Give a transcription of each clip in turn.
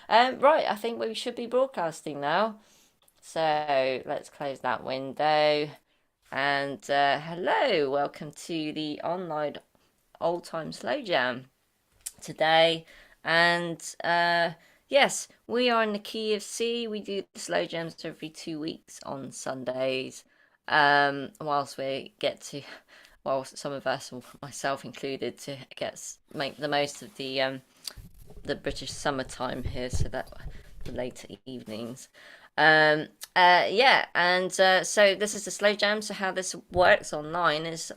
Right, I think we should be broadcasting now. So let's close that window. And hello, welcome to the online old time slow jam today. And yes, we are in the key of C. We do the slow jams every 2 weeks on Sundays. Whilst we get to, well, some of us, myself included, to make the most of the British summertime here, so that the later evenings. Yeah, and so this is the slow jam. So how this works online is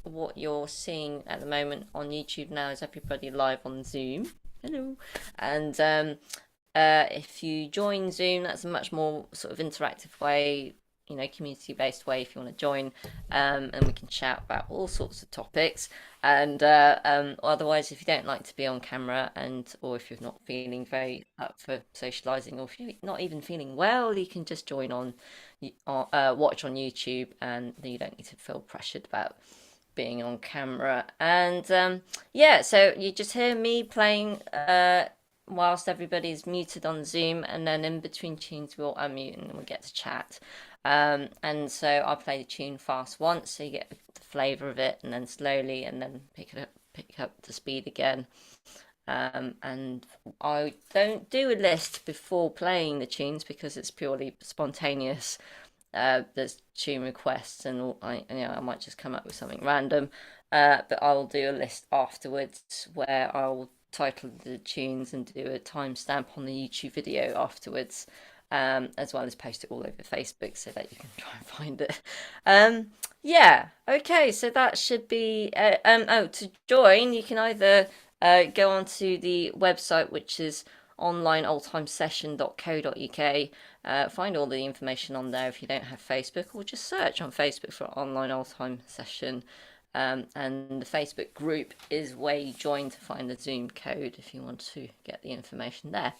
what you're seeing at the moment on YouTube now is everybody live on Zoom. Hello, and if you join Zoom, that's a much more sort of interactive way, community-based way if you want to join, and we can chat about all sorts of topics. And otherwise, if you don't like to be on camera, or if you're not feeling very up for socializing, or if you're not even feeling well, you can just join watch on YouTube, and you don't need to feel pressured about being on camera. And yeah, so you just hear me playing whilst everybody's muted on Zoom, and then in between tunes we'll unmute and we'll get to chat. And so I'll play the tune fast once, so you get the flavour of it, and then slowly, and then pick up to speed again. And I don't do a list before playing the tunes because it's purely spontaneous. There's tune requests, and I might just come up with something random. But I'll do a list afterwards where I'll title the tunes and do a timestamp on the YouTube video afterwards, as well as post it all over Facebook so that you can try and find it. Yeah, okay, so that should be. To join, you can either go onto the website, which is onlineoldtimesession.co.uk. Find all the information on there if you don't have Facebook, or just search on Facebook for Online Old Time Session. And the Facebook group is where you join to find the Zoom code if you want to get the information there.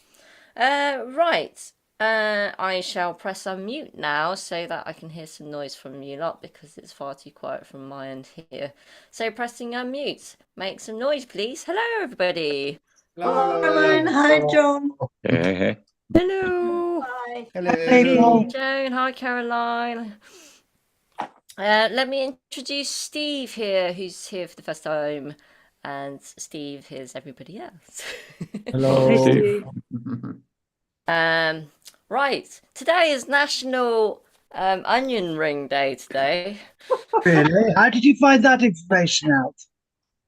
Right. I shall press unmute now so that I can hear some noise from you lot because it's far too quiet from my end here. So pressing unmute. Make some noise, please. Hello, everybody. Hello. Caroline, hi, Joan. Hey. Hello. Hi. Hello. Hi, Joan. Hi, Caroline. Let me introduce Steve here, who's here for the first time. And Steve here's everybody else. Hello, Steve. Right. Today is National Onion Ring Day today. Really? How did you find that information out?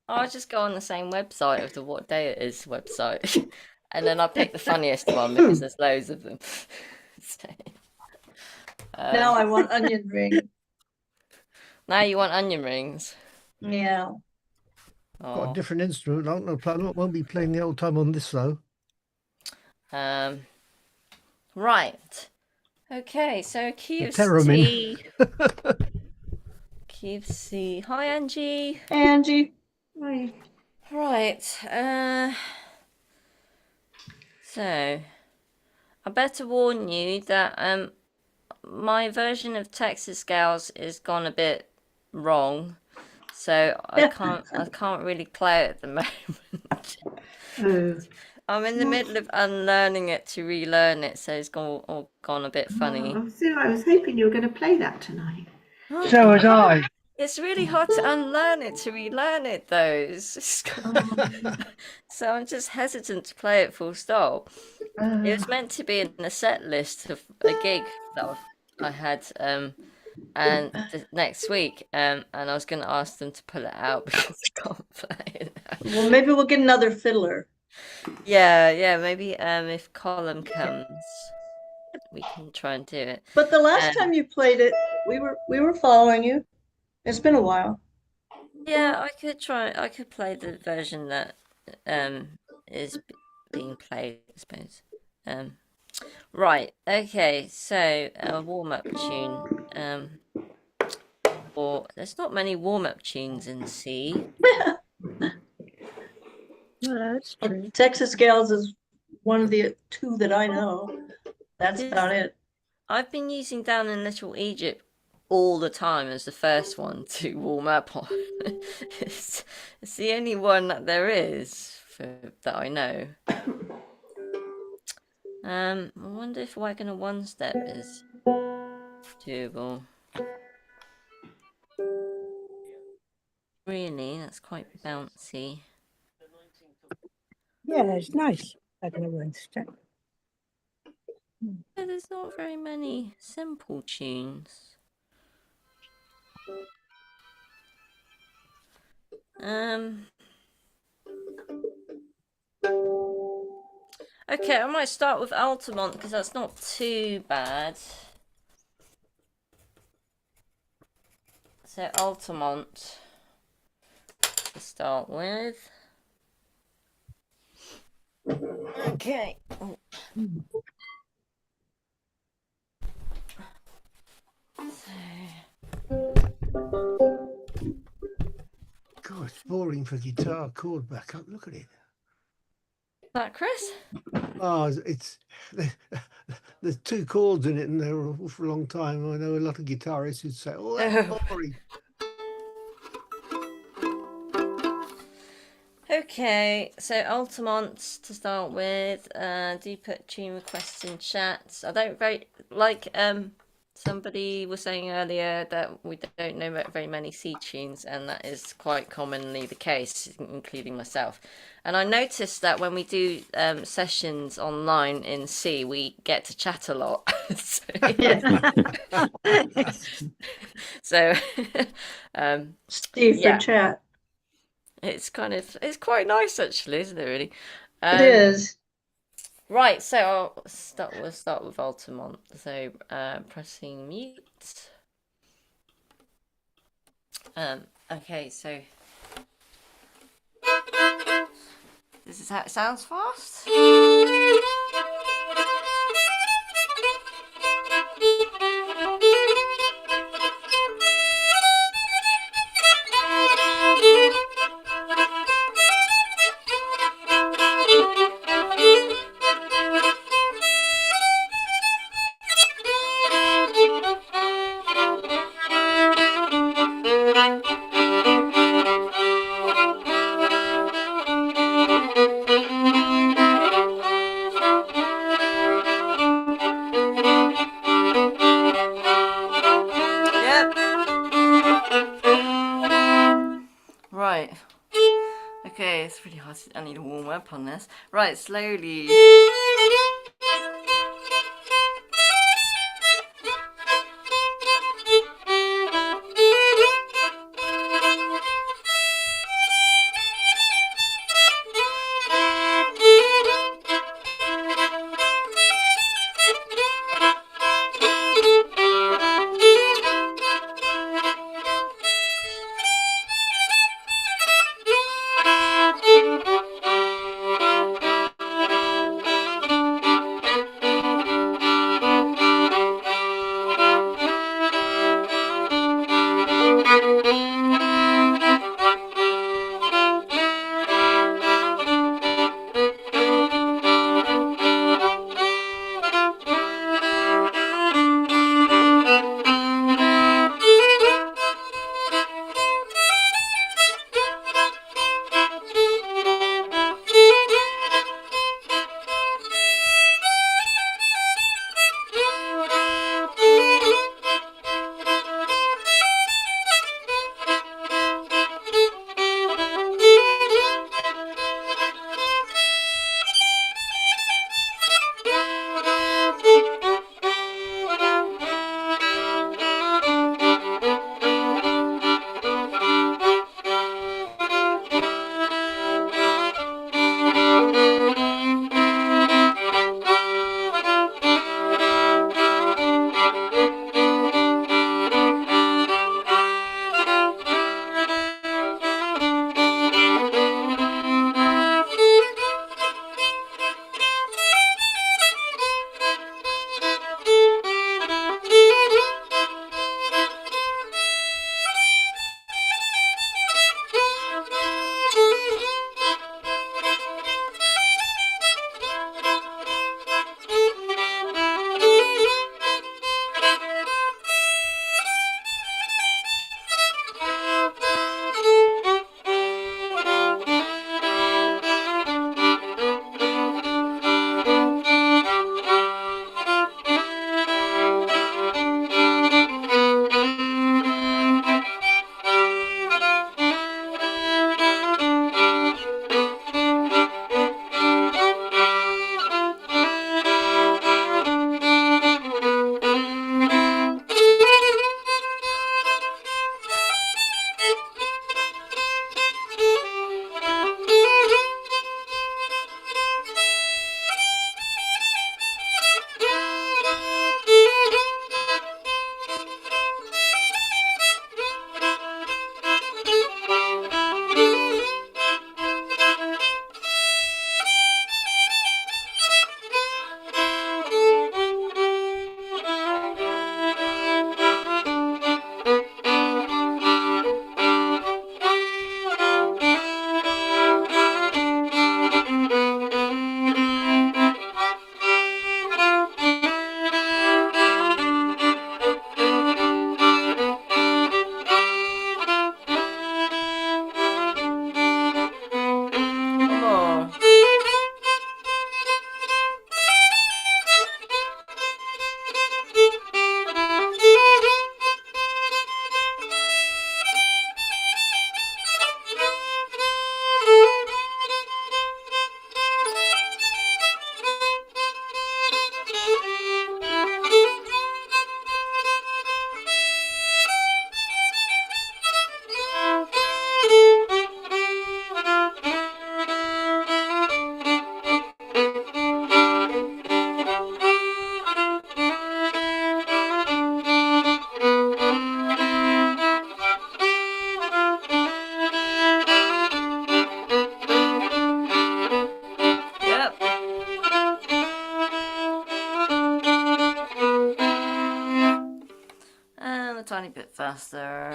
I'll just go on the same website of the what day it is website. And then I'll pick the funniest one because there's loads of them. So, now I want onion ring. Now you want onion rings? Yeah. Got a different instrument. I won't be playing the old time on this though. Right. Okay, so key of Theremin. C. Key of C. Hi, Angie. Hey, Angie. Hi. Right. So I better warn you that my version of Texas Scales is gone a bit wrong, so I can't really play it at the moment. I'm in the middle of unlearning it to relearn it, so it's gone a bit funny. I was hoping you were going to play that tonight. So was I. It's really hard to unlearn it to relearn it, though. So I'm just hesitant to play it full stop. It was meant to be in the set list of a gig that I had next week, and I was going to ask them to pull it out because I can't play it now. Well, maybe we'll get another fiddler. Yeah, maybe if Colm comes, we can try and do it. But the last time you played it, we were following you. It's been a while. Yeah, I could play the version that is being played, I suppose. Right, okay, so a warm-up tune. Or there's not many warm-up tunes in C. Well, that's true. Texas Scales is one of the two that I know. That's about it. I've been using Down in Little Egypt all the time as the first one to warm up on. It's the only one that there is that I know. I wonder if Wagoner One-Step is doable. Really, that's quite bouncy. Yeah, it's nice. Wagoner One-Step. Yeah, there's not very many simple tunes. Okay, I might start with Altamont because that's not too bad. So Altamont to start with. Okay. Oh. God, it's boring for guitar chord backup. Look at it. That Chris? Oh, it's there's 2 chords in it, and they're all for a long time. I know a lot of guitarists who'd say, "Oh, that's boring." Okay, so Altamont to start with. Do put tune requests in chats. I don't very like. Somebody was saying earlier that we don't know very many C tunes, and that is quite commonly the case, including myself. And I noticed that when we do sessions online in C, we get to chat a lot. So, Steve yeah. for chat. It's quite nice actually, isn't it? Really. It is. Right, so we'll start with Altamont. So pressing mute. Okay, so this is how it sounds fast. Right. Okay, it's really hard. I need to warm up on this. Right, slowly. tiny bit faster.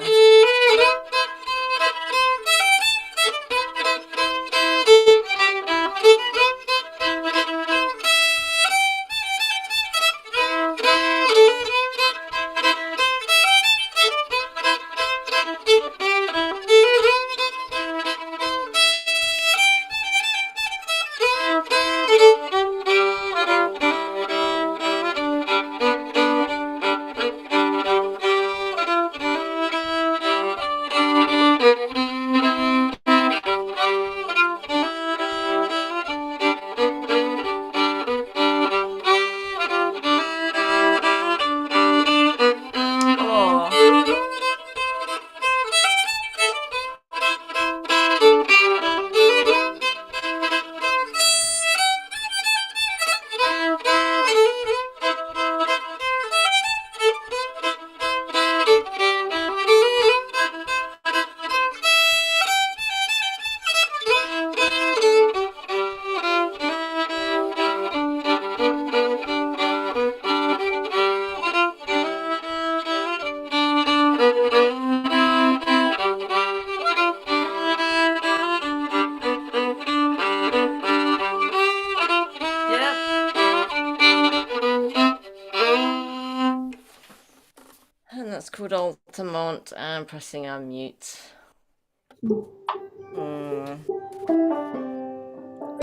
And that's called Altamont, and pressing unmute.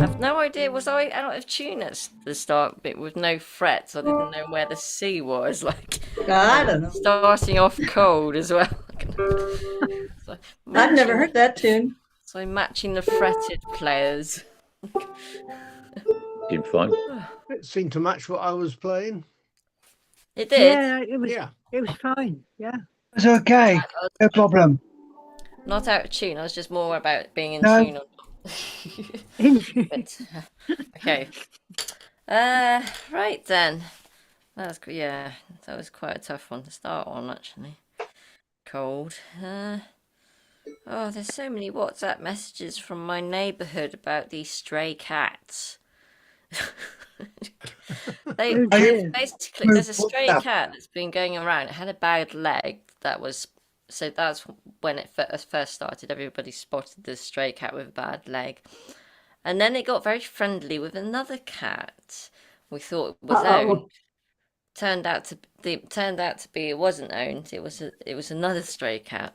I've no idea. Was I out of tune at the start bit with no frets? I didn't know where the C was. Like, I don't know. starting off cold as well. So I've never heard that tune. So matching the fretted players. Did fine. It seemed to match what I was playing. It did. Yeah, Yeah. it was fine. Yeah. It's okay. No problem. Not out of tune. I was just more about being in No. tune. But, okay. Right then. That was yeah. That was quite a tough one to start on, actually. Cold. Oh, there's so many WhatsApp messages from my neighbourhood about these stray cats. Oh, dear. Basically, there's a stray cat that's been going around. It had a bad leg. So that's when it first started. Everybody spotted this stray cat with a bad leg, and then it got very friendly with another cat. We thought it was owned. Turned out to be it wasn't owned. It was another stray cat,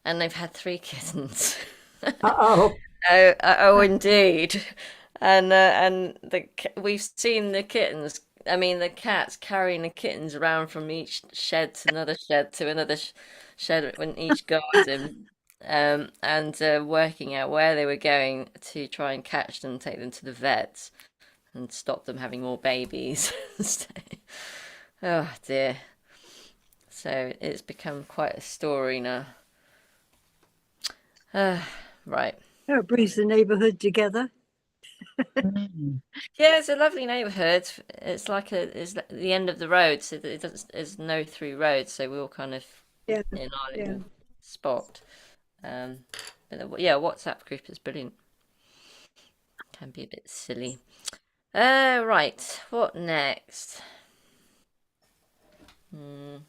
and they've had 3 kittens. Oh, indeed. And we've seen the kittens. I mean, the cats carrying the kittens around from each shed to another shed to another shed in each garden, and working out where they were going to try and catch them, take them to the vet, and stop them having more babies. Oh dear. So it's become quite a story now. Right. Oh, it brings the neighbourhood together. Yeah, it's a lovely neighbourhood. It's the end of the road, so there's no through roads, so we're all kind of Yeah. in our Yeah. little spot. But yeah, WhatsApp group is brilliant. Can be a bit silly. Right, what next? I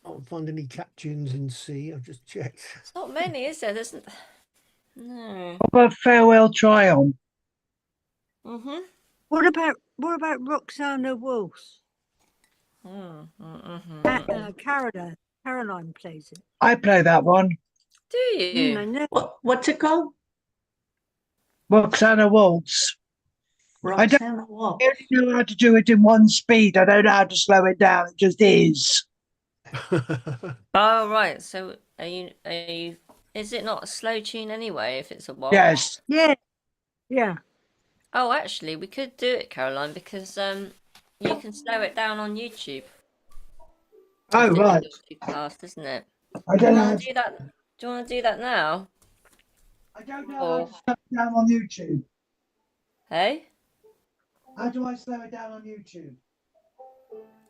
don't find any cat tunes in C. I've just checked. It's not many, is there? No. What about Farewell Trion? Mhm. What about Roxanna Waltz? Caroline plays it. I play that one. Do you? I know. What's it called? Roxanna Waltz. I don't- Roxanna Waltz. I only know how to do it in 1 speed. I don't know how to slow it down. It just is. Oh right. So are you? Is it not a slow tune anyway? If it's a waltz? Yes. Yeah. Yeah. Oh, actually, we could do it, Caroline, because you can slow it down on YouTube. Oh, It's right. too fast, isn't it? I Do you don't know. want to do that? Do you want to do that now? I don't know how to slow it down on YouTube. Hey? How do I slow it down on YouTube?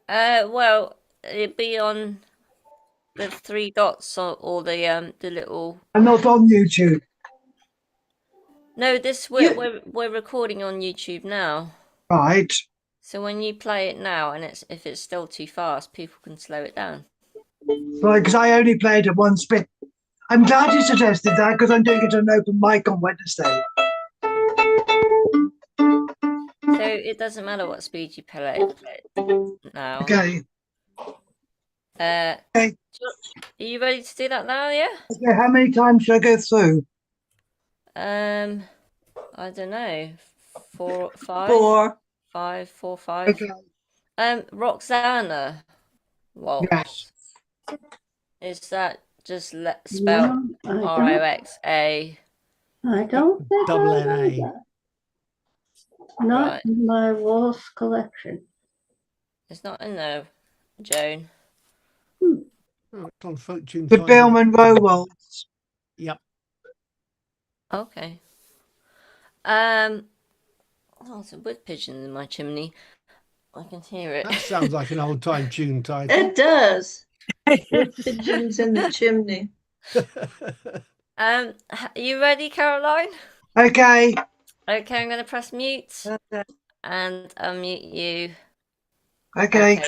Well, it'd be on the 3 dots or the little. I'm not on YouTube. No, we're recording on YouTube now. Right. So when you play it now, and if it's still too fast, people can slow it down. Right, because I only played at one speed. I'm glad you suggested that because I'm doing it on an open mic on Wednesday. So it doesn't matter what speed you play it now. Okay. Okay. Are you ready to do that now? Yeah. Okay. How many times should I go through? I don't know. 4, 5. 4. 5, 4, 5. Okay. Roxanna. Waltz. Yes. Is that just spelled Roxa? I don't think Double I know NA. that. Not Right. in my Waltz collection. It's not in there, Joan. Oh, it's on Folk Tune The Finder. Bill Monroe waltz. Yep. Okay. Oh, there's a wood pigeon in my chimney. I can hear it. That sounds like an old time tune title. It does. With pigeons in the chimney. Are you ready, Caroline? Okay. Okay, I'm going to press mute and unmute you. Okay.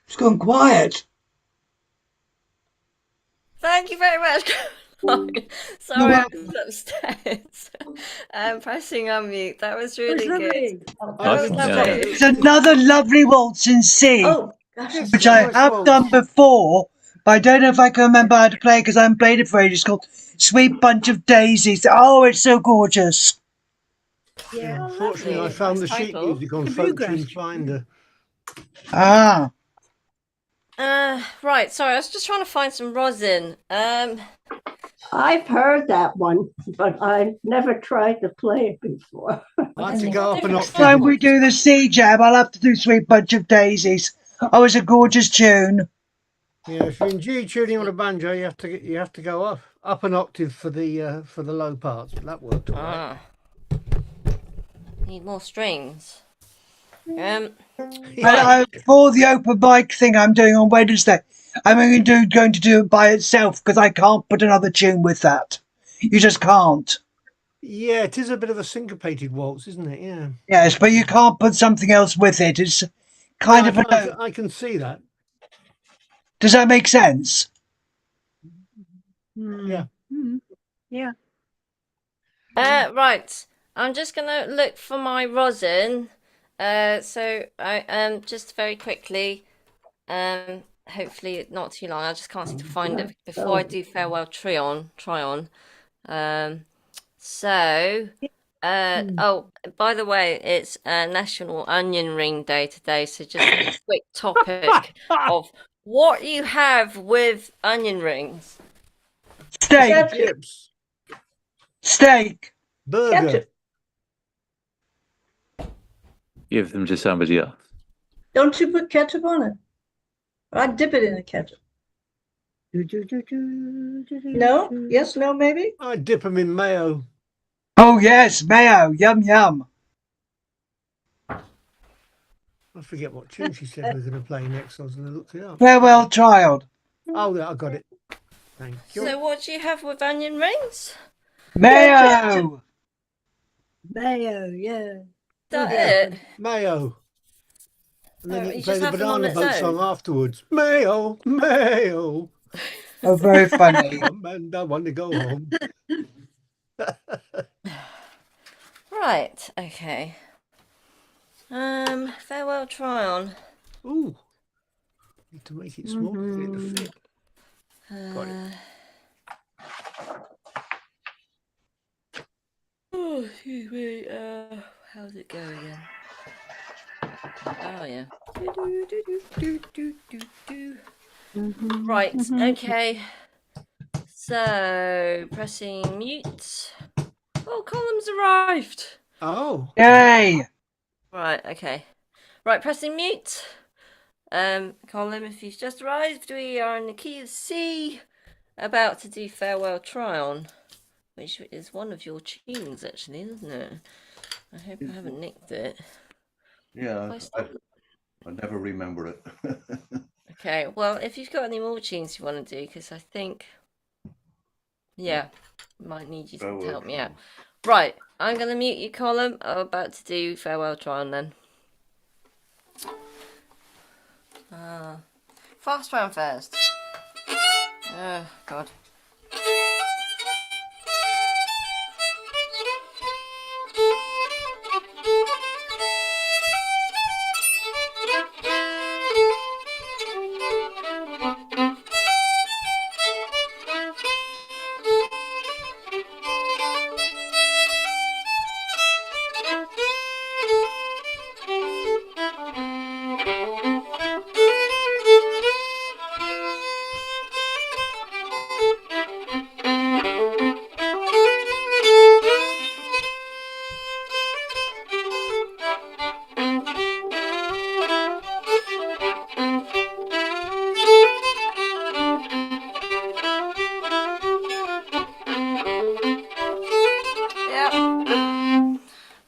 It's gone quiet. Thank you very much. Sorry, I was upstairs. Pressing unmute. That was really good. That was lovely. It's another lovely waltz in C, Oh, gosh. which I have done before, but I don't know if I can remember how to play because I haven't played it for ages. It's called Sweet Bunch of Daisies. Oh, it's so gorgeous. Yeah. Unfortunately, I found the sheet music on Folk Tune Finder. Ah. Right, sorry, I was just trying to find some rosin. I've heard that one, but I've never tried to play it before. I have to go up an Next time we do the C jam, I'll have to do Sweet Bunch of Daisies. Oh, it's a gorgeous tune. Yeah, if you're in G tuning on a banjo, you have to go up an octave for the low parts, but that worked all right. Need more strings. And for the open mic thing I'm doing on Wednesday, I'm going to do it by itself because I can't put another tune with that. You just can't. Yeah, it is a bit of a syncopated waltz, isn't it? Yeah. Yes, but you can't put something else with it. It's kind of I can see that. Does that make sense? Yeah. Yeah. Right. I'm just gonna look for my rosin. So I just very quickly. Hopefully not too long. I just can't seem to find it before I do farewell Trion. So. Oh, by the way, it's National Onion Ring Day today. So just a quick topic of what you have with onion rings. Steak. Ketchup. Chips. Steak. Burger. Ketchup. Give them to somebody else. Don't you put ketchup on it? I dip it in the ketchup. No? Yes, no, maybe? I dip them in mayo. Oh yes, mayo. Yum yum. I forget what tune she said we were going to play next. I was going to look it up. Farewell, child. Oh, yeah, I got it. Thank you. So what do you have with onion rings? Mayo. Mayo, yeah. That Yeah. it? Mayo. And then Oh, you can you play just the have them on Banana its Boat own? song afterwards. Mayo, mayo. Oh, very funny. And I want to go home. Right, okay. Farewell Trion. Ooh. Need to make it small to get the fit. Got it. Oh, excuse me. How's it go again? Oh yeah. Right, okay. So pressing mute. Oh, Colm's arrived. Oh. Yay. Right, okay. Right, pressing mute. Colm, if you've just arrived, we are in the key of C, about to do Farewell Trion, which is one of your tunes, actually, isn't it? I hope I haven't nicked it. Yeah, I never remember it. Okay, well, if you've got any more tunes you want to do, because I think, yeah, might need you to help me out. Right, I'm going to mute you, Colm. I'm about to do Farewell Trion then. Fast round first. Oh, God.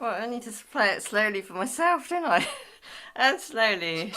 Well, I need to play it slowly for myself, don't I? And slowly.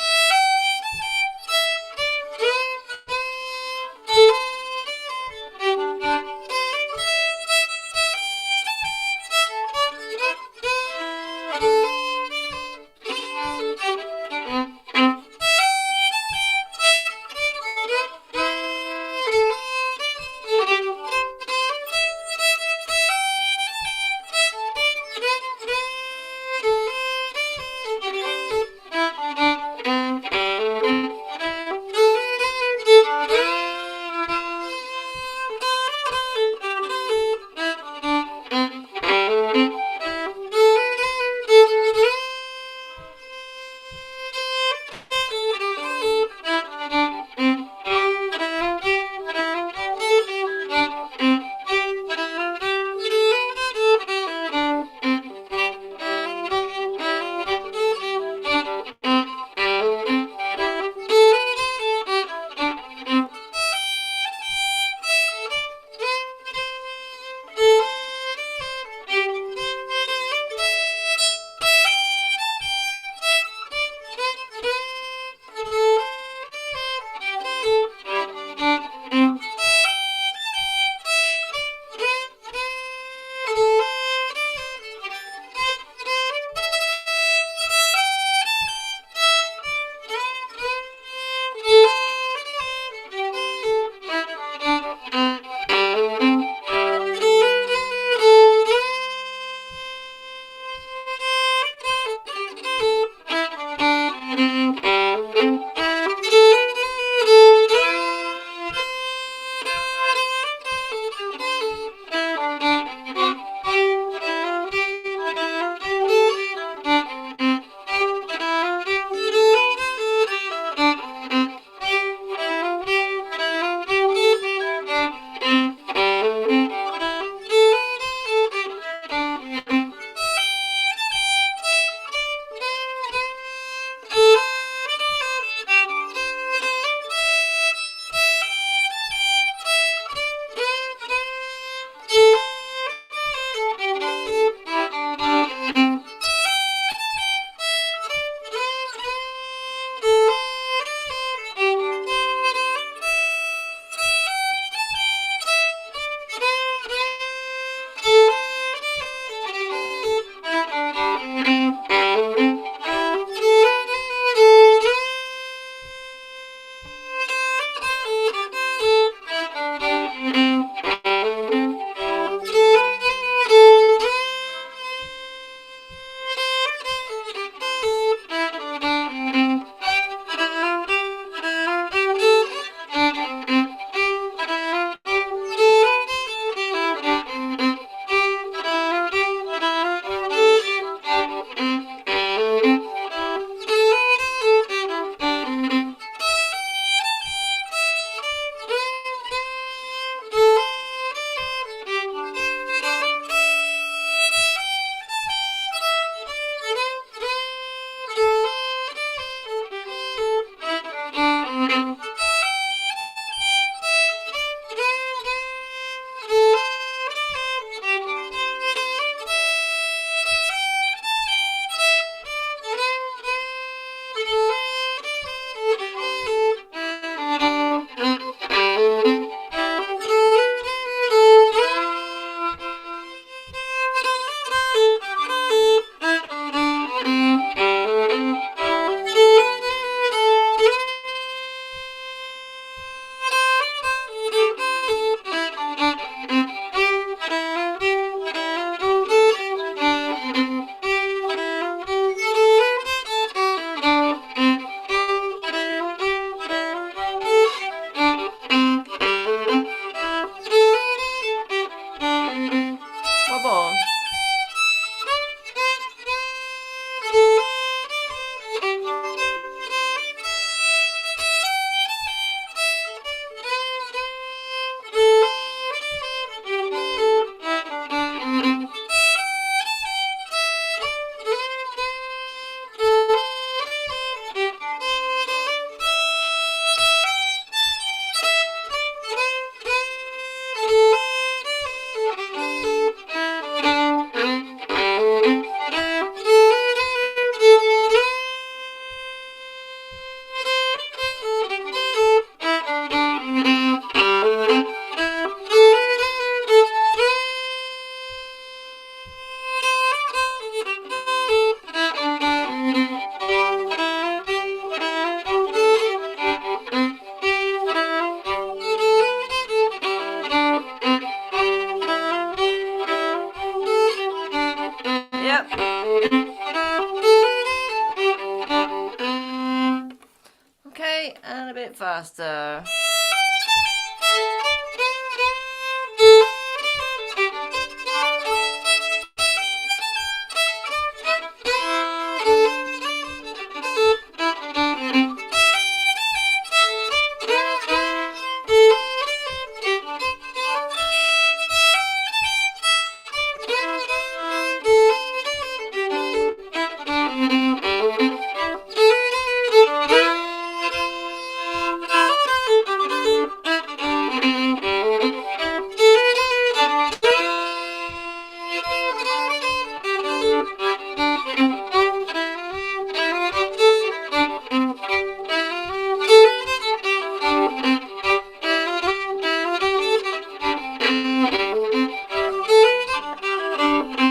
faster.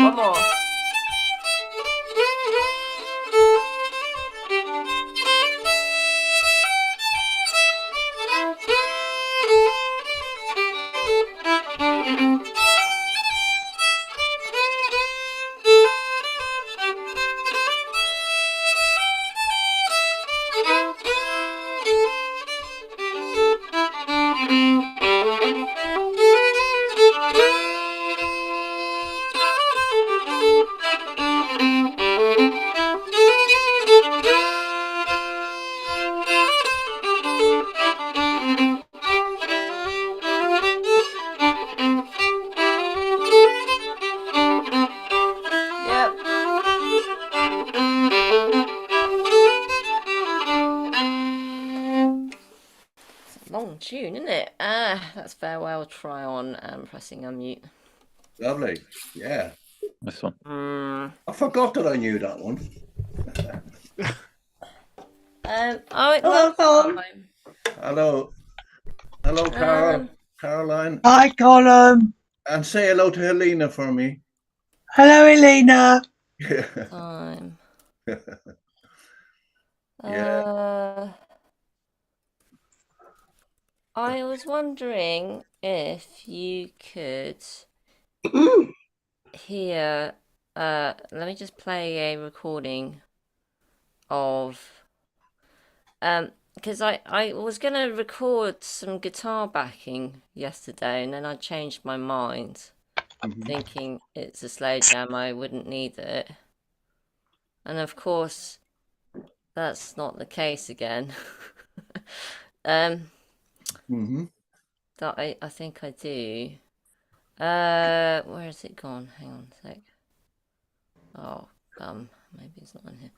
One more. Yep. Long tune, isn't it? That's Farewell Trion. Pressing unmute. Lovely. Yeah. This one. I forgot that I knew that one. Oh, it Hello, looks Colm. fine. Hello. Hello, Carol. Caroline. Hi, Colm. And say hello to Helena for me. Hello, Elena. Time. Yeah. I was wondering if you could hear. Let me just play a recording of. Because I was gonna record some guitar backing yesterday, and then I changed my mind, thinking it's a slow jam, I wouldn't need it. And of course, that's not the case again. That I think I do. Where has it gone? Hang on a sec. Oh, maybe it's not in here.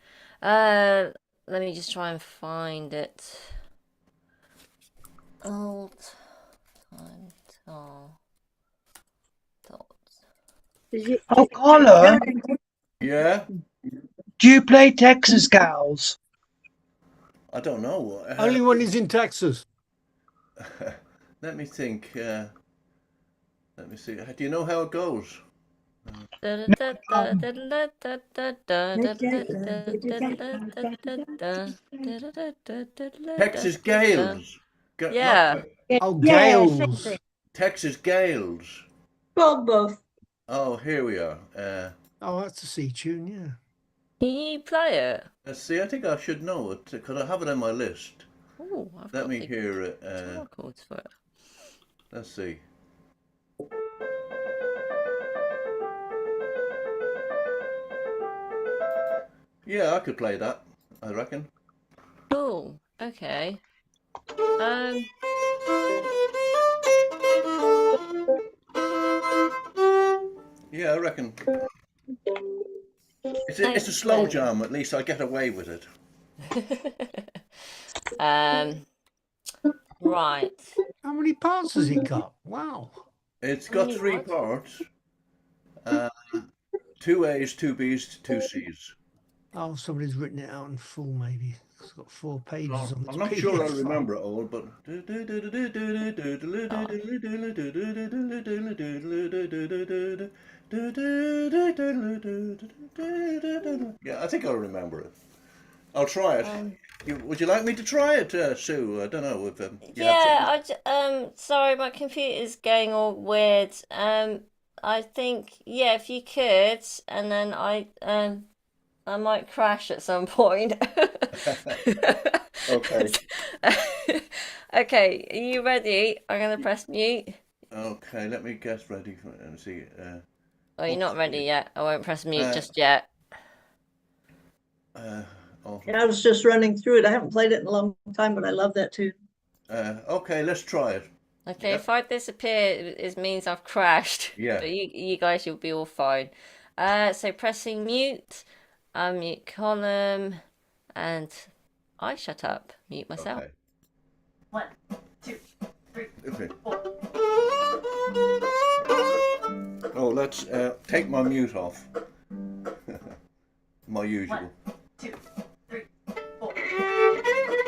Let me just try and find it. Old time dots. Oh, Colm, Yeah. do you play Texas Gals? I don't know. Only one is in Texas. Let me think. Let me see. Do you know how it goes? Texas Gales. Yeah. Oh, Yeah, Gales. same Texas Gales. Well, both. Oh, here we are. Oh, that's a C tune, yeah. Can you play it? Let's see. I think I should know it because I have it on my list. Oh, I've Let got me the hear it. guitar chords for it. Let's see. Yeah, I could play that, I reckon. Cool. Okay. Yeah, I reckon. It's a slow Excellent. jam, at least I get away with it. Right. How many parts has it got? Wow. It's How got many 3 what? parts. 2 A's, 2 B's, 2 C's. Oh, somebody's written it out in full, maybe. It's got 4 pages on I'm its not PDF sure I file. remember it all, but... Yeah, I think I'll remember it. I'll try it. Would you like me to try it, Sue? I don't know if you have something. Sorry, my computer's going all weird. I think, yeah, if you could, and then I might crash at some point. Okay. Okay, are you ready? I'm gonna press mute. Okay, let me get ready for it and see. Oh, you're not ready yet. I won't press mute Uh, just yet. Oh, Yeah, I was just running through it. I haven't played it in a long time, but I love that tune. okay, let's try it. Okay, Yep. if I disappear, it means I've crashed. Yeah. But you guys, you'll be all fine. So pressing mute, unmute Colm, and I shut up. Mute myself. Okay. 1, 2, 3, Okay. 4. Oh, let's take my mute off. My usual. 1, 2, 3, 4.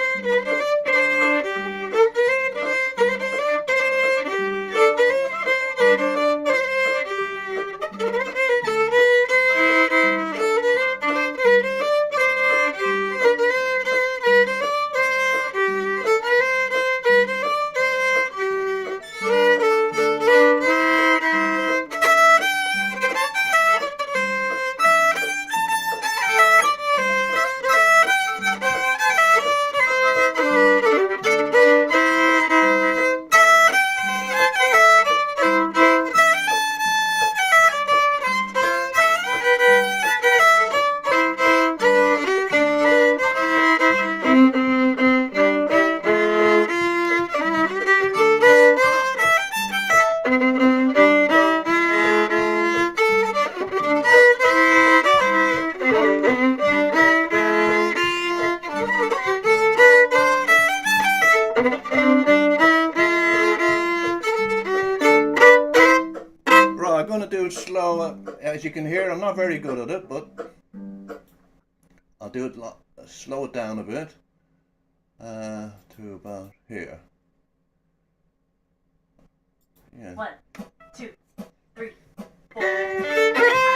Right, I'm going to do it slower. As you can hear, I'm not very good at it, but I'll do it, slow it down a bit to about here. Yeah. 1, 2, 3, 4.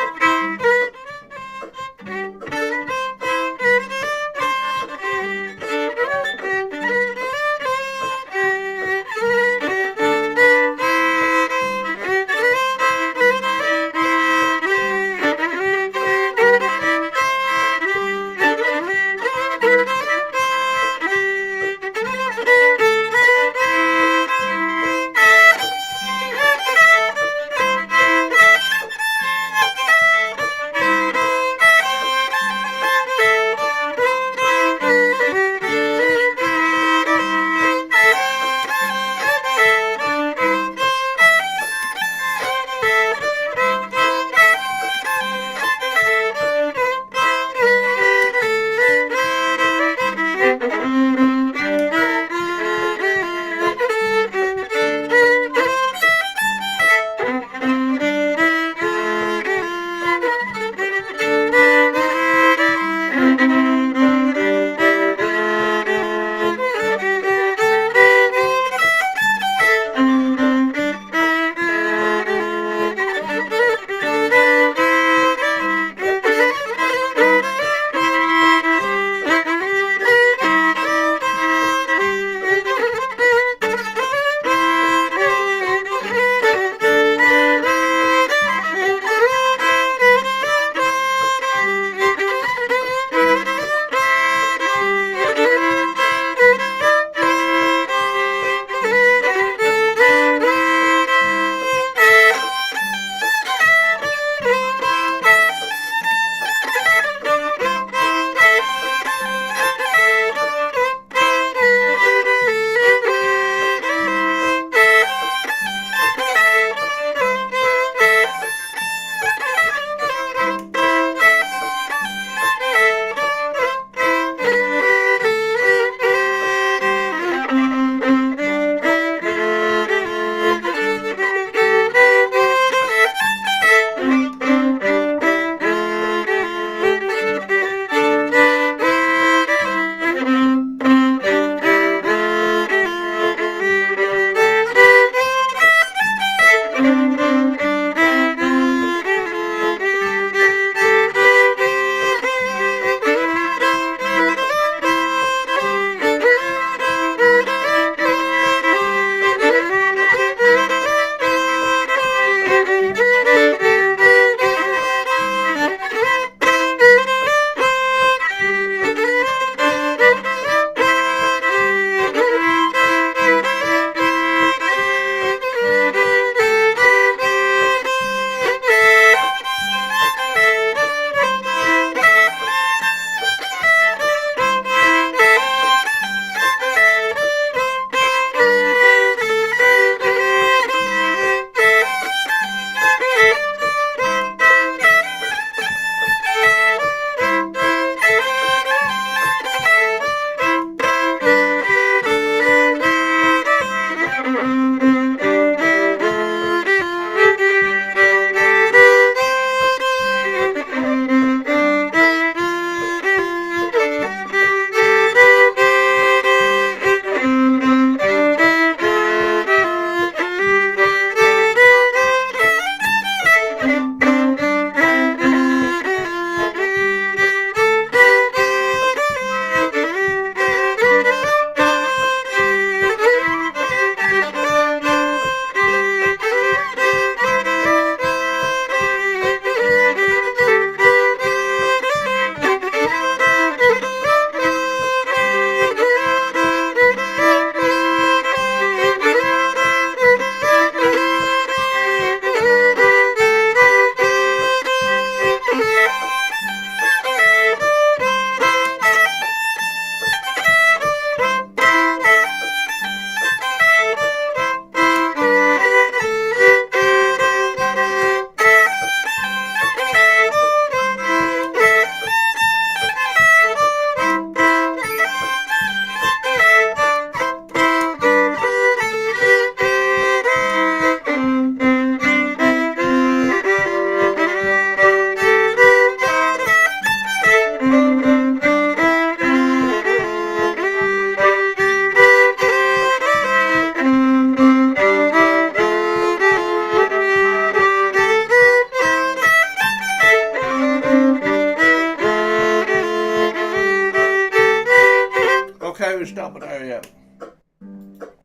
stop it there, yeah.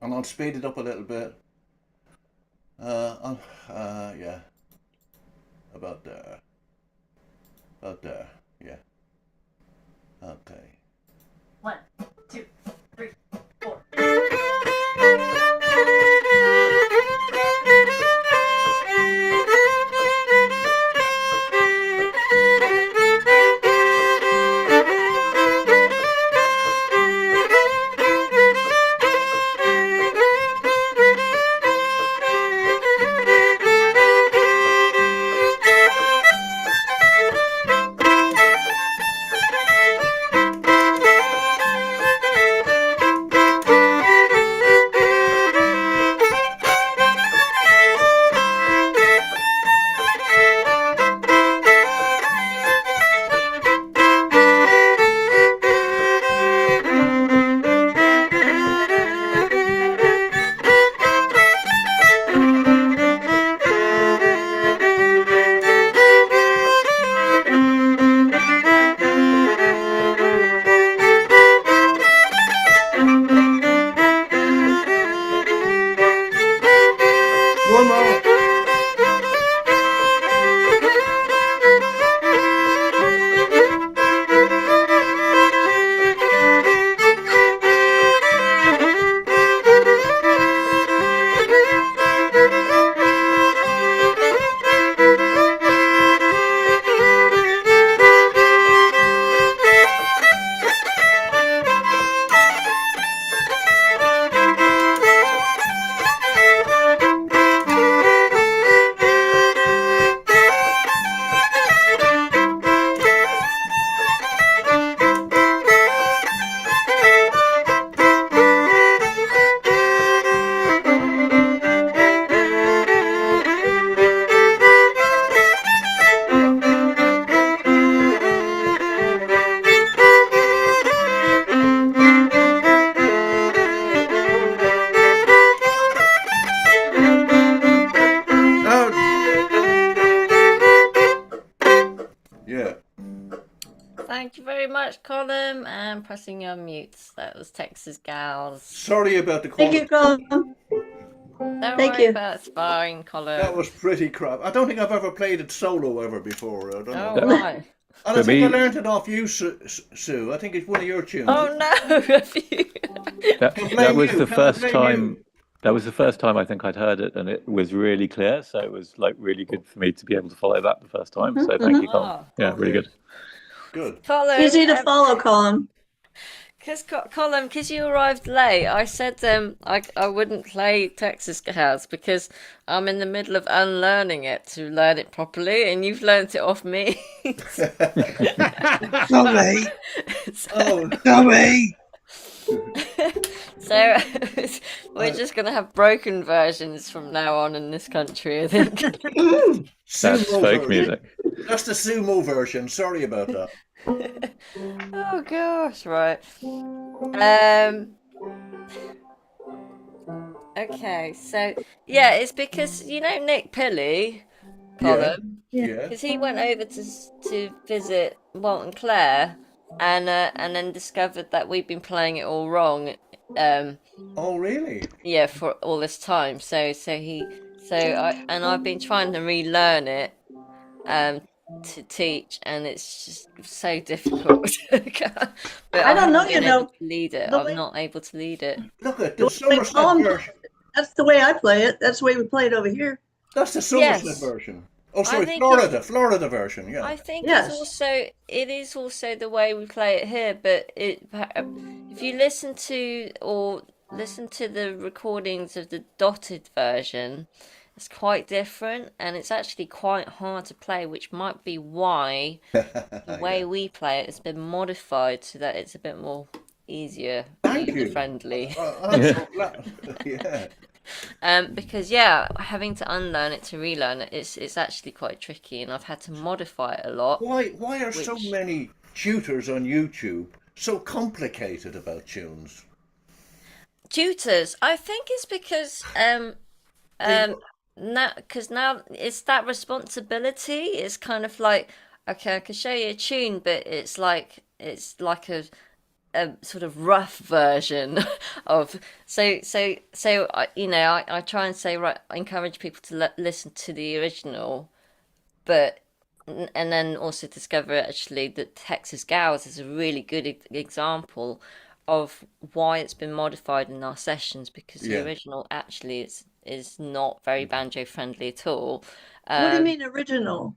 And I'll speed it up a little bit. Yeah. About there. About there, yeah. Okay. 1, 2, 3, 4. One more. Yeah. Thank you very much, Colm, and pressing your mutes. That was Texas Gals. Sorry about the Thank quality. you, Colm. Don't Thank worry you. about it, it's fine, Colm. That was pretty crap. I don't think I've ever played it solo ever before. I don't know. Oh, right. And I For think I me- learned it off you, Sue. I think it's one of your tunes. Oh, no. Have you? That, Can blame that was you, the can I first blame time. you? That was the first time I think I'd heard it, and it was really clear. So it was like really good for me to be able to follow that the first time. So thank you, Colm. Oh, Yeah, really good. Good. Colm, Easy to follow, Colm. Colm, because you arrived late, I said I wouldn't play Texas House because I'm in the middle of unlearning it to learn it properly, and you've learnt it off me. Not me. Oh, Not me. So we're just gonna have broken versions from now on in this country, I think. That's sumo folk version. music. That's the sumo version. Sorry about that. Oh gosh, right. Okay, so yeah, it's because you know Nick Pilley, Yeah. Colm, Yeah. because he went over to visit Walton Clare, and then discovered that we've been playing it all wrong. Oh, really? Yeah, for all this time. I've been trying to relearn it to teach, and it's just so difficult. But I don't know, haven't you been able know, to lead it. the I'm way- not able to lead it. Look at The the way Somerset Colm version. That's the way I play it. That's the way we play it over here. That's the Somerset Yes. version. Oh, I sorry, think Florida version. Yeah. I think Yes. it is also the way we play it here. But if you listen to the recordings of the dotted version, it's quite different, and it's actually quite hard to play, which might be why the way we play it has been modified so that it's a bit more easier, Thank you. user friendly. I'm so glad. Yeah. Because yeah, having to unlearn it to relearn it, it's actually quite tricky, and I've had to modify it a lot. Why are so Which- many tutors on YouTube so complicated about tunes? Tutors, I think it's because now it's that responsibility. It's kind of like, okay, I can show you a tune, but it's like a a sort of rough version of I try and say, right, I encourage people to listen to the original, but and then also discover actually that Texas Gals is a really good example of why it's been modified in our sessions, because the original actually is not very banjo friendly at all. What do you mean original?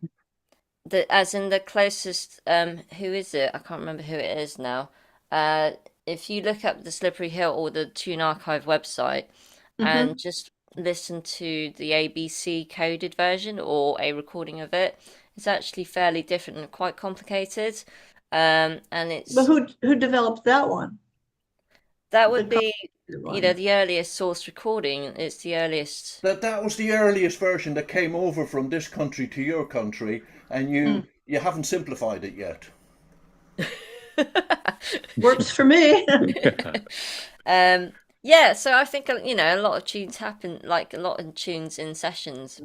As in the closest, who is it? I can't remember who it is now. If you look up the Slippery Hill or the Tune Archive website and just listen to the ABC coded version or a recording of it, it's actually fairly different and quite complicated. And it's But who developed that one? that would be the earliest source recording. It's the earliest. That was the earliest version that came over from this country to your country, and you haven't simplified it yet. Works for me. Yeah, so I think a lot of tunes happen, like a lot of tunes in sessions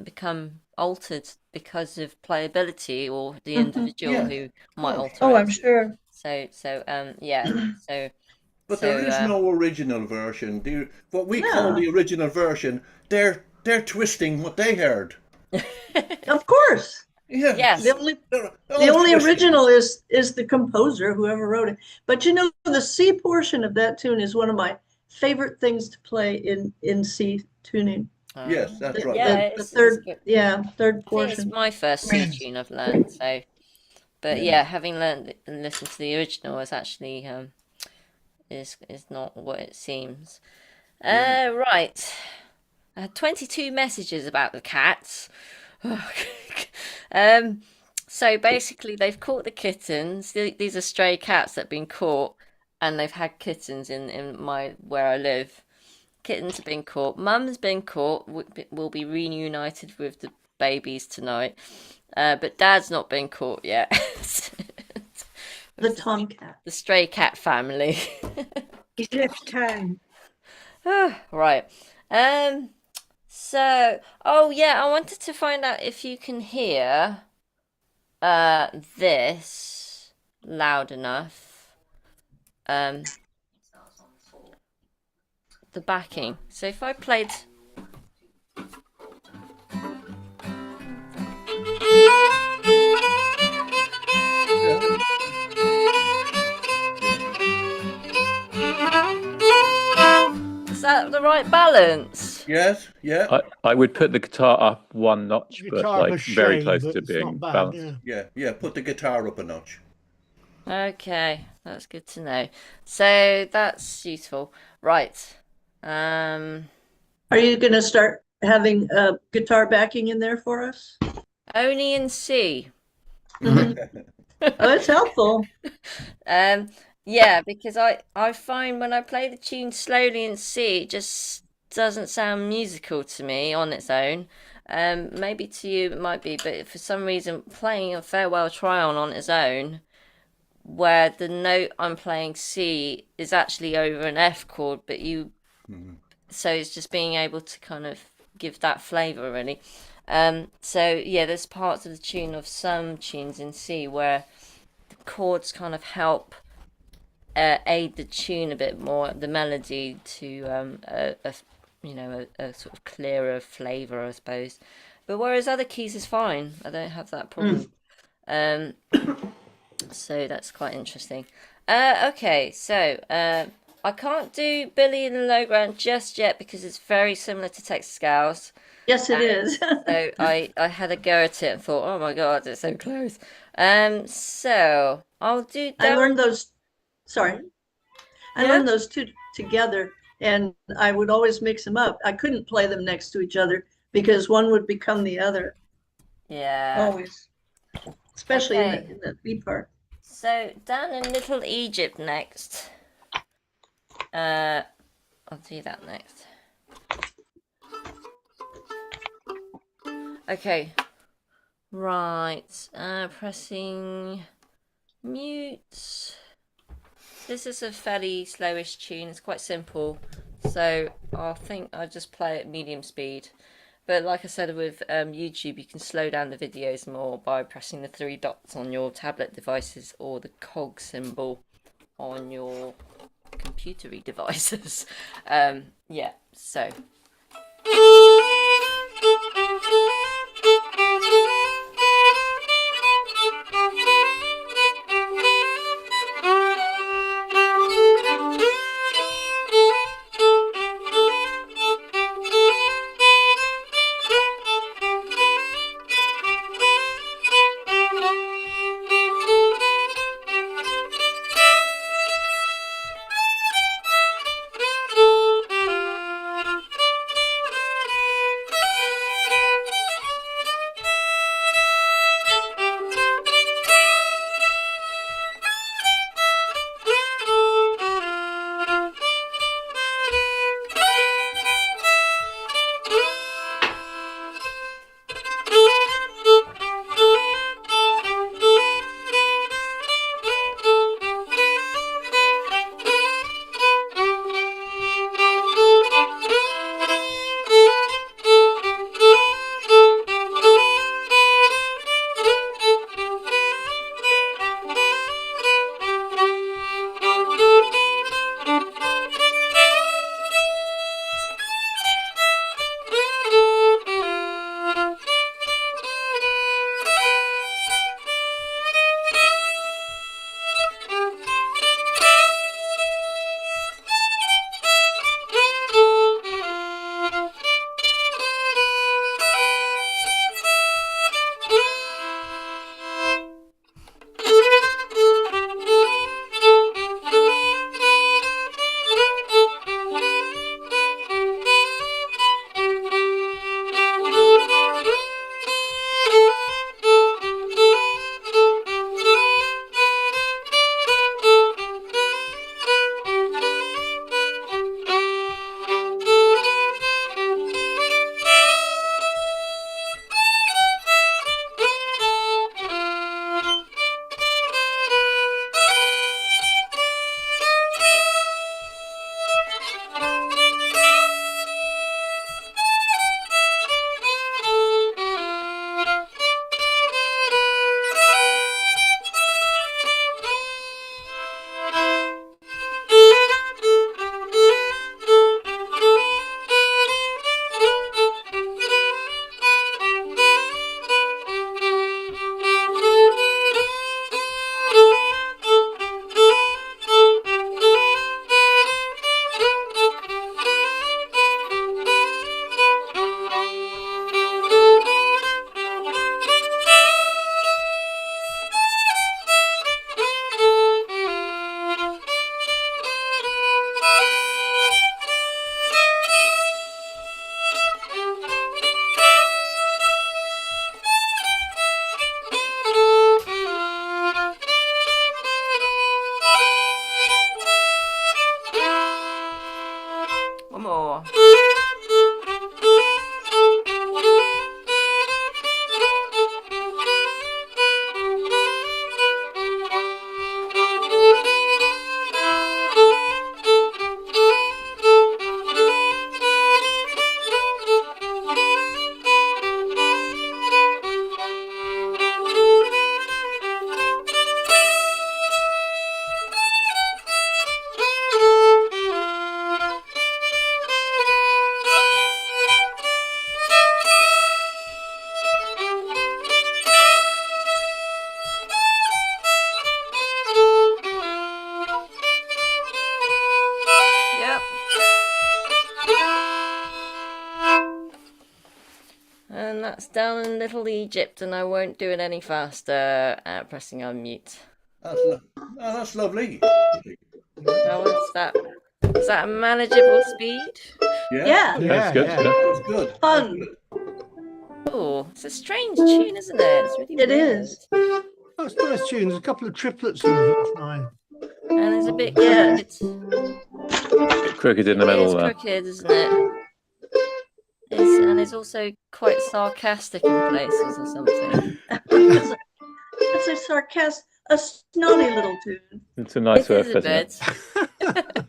become altered because of playability or the individual who might alter Oh, it. I'm sure. But there is no original version. What we call the original version, they're twisting what they heard. Of course. Yeah. Yes. The only original is the composer, whoever wrote it. But the C portion of that tune is one of my favorite things to play in C tuning. Yes, that's right. Yeah, The third, third I think portion. it's my first C tune I've learned. So, but having learned and listened to the original is actually is not what it seems. Right. I had 22 messages about the cats. So basically they've caught the kittens. These are stray cats that have been caught, and they've had kittens in where I live. Kittens have been caught. Mum's been caught. Will be reunited with the babies tonight. But Dad's not been caught yet. The tomcat. The stray cat family. He's left home. Right. So, I wanted to find out if you can hear this loud enough. The backing. So if I played. Is that the right balance? Yes, yeah. I would put the guitar up one notch, but Guitar like of a very shame, close but to it's being not bad, balanced. Yeah. Put the guitar up a notch. Okay, that's good to know. So that's useful. Right. Are you going to start having guitar backing in there for us? Only in C. Oh, that's helpful. Yeah, because I find when I play the tune slowly in C, it just doesn't sound musical to me on its own. Maybe to you it might be, but for some reason playing a Farewell Trion on its own, where the note I'm playing C is actually over an F chord, but so it's just being able to kind of give that flavour really. There's parts of the tune of some tunes in C where the chords kind of help aid the tune a bit more, the melody to a sort of clearer flavour, I suppose. But whereas other keys is fine, I don't have that problem. So that's quite interesting. Okay, so I can't do Billy in the Lowground just yet because it's very similar to Texas Gals. Yes, it is. So I had a go at it and thought, oh my god, it's so close. So I'll do. I learned those. Sorry, I learned those two together, and I would always mix them up. I couldn't play them next to each other because one would become the other. Yeah. Always, especially in the B part. So down in Little Egypt next. I'll do that next. Okay. Right. Pressing mute. This is a fairly slowish tune. It's quite simple. So I think I'll just play at medium speed. But like I said with YouTube, you can slow down the videos more by pressing the 3 dots on your tablet devices or the cog symbol on your computery devices. Yeah, so. One more. And that's down in Little Egypt, and I won't do it any faster pressing unmute. That's lovely. How is that? Is that a manageable speed? Yeah. That's good. yeah. That's good. Fun. Oh, it's a strange tune, isn't it? It's really It weird. is. Oh, it's a nice tune. There's a couple of triplets in the first line. And it's a bit Yeah. crooked. Crooked in the It middle is there. crooked, isn't it? And it's also quite sarcastic in places or something. It's a sarcastic, a snotty little tune. It's a nice It is riff, a isn't bit.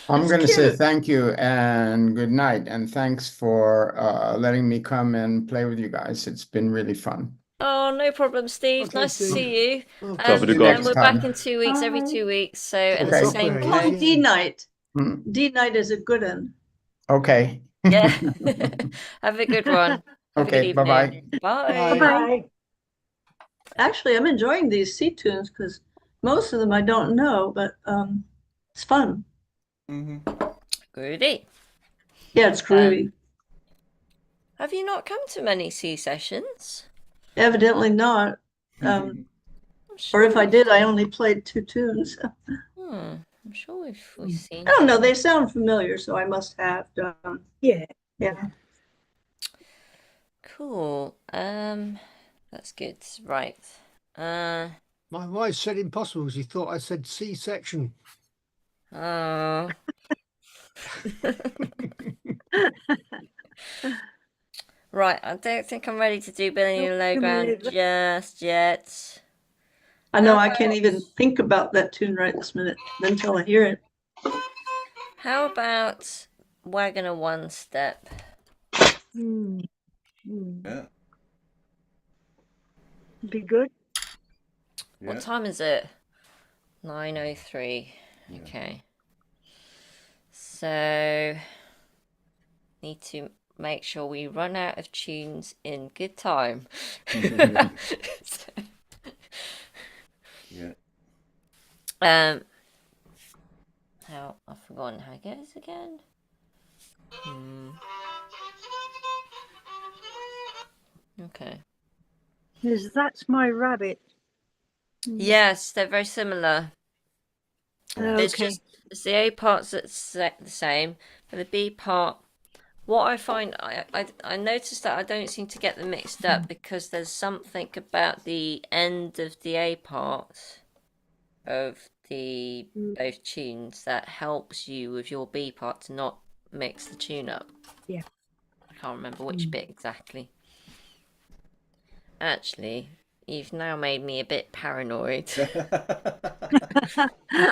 I'm going to say cute. thank you and good night, and thanks for letting me come and play with you guys. It's been really fun. Oh, no problem, Steve. Okay, Nice to Steve. see you. Okay, Top of the And golden we're time. back in 2 weeks, every Bye. 2 weeks. So, and Okay. the same Software, Oh, code. D night. Mm, D night is a good one. Okay. Yeah. Have a good one. Have a good Okay, bye-bye. evening. Bye. Bye. Bye. Actually, I'm enjoying these sea tunes because most of them I don't know, but it's fun. Hmm. Groovy. Yeah, it's groovy. Have you not come to many sea sessions? Evidently not. I'm Or sure if I we've did, I seen- only played 2 tunes. I'm sure we've seen. I don't know. They sound familiar, so I must have done. Yeah. Yeah. Cool. That's good. Right. My wife said impossible. She thought I said C-section. Oh. Right, I don't think I'm ready to do Billy and Lowground just yet. I know I can't even think about that tune right this minute until I hear it. How about Wagoner One-Step? Yeah. Be good. Yeah. What time is it? 9:03. Okay. So, need to make sure we run out of tunes in good time. Yeah. How I've forgotten how it goes again. Okay. That's My Rabbit. Yes, they're very similar. It's Okay. just it's the A parts that's the same, but the B part. What I find, I noticed that I don't seem to get them mixed up because there's something about the end of the A part of the both tunes that helps you with your B part to not mix the tune up. Yeah. I can't remember which bit exactly. Actually, you've now made me a bit paranoid.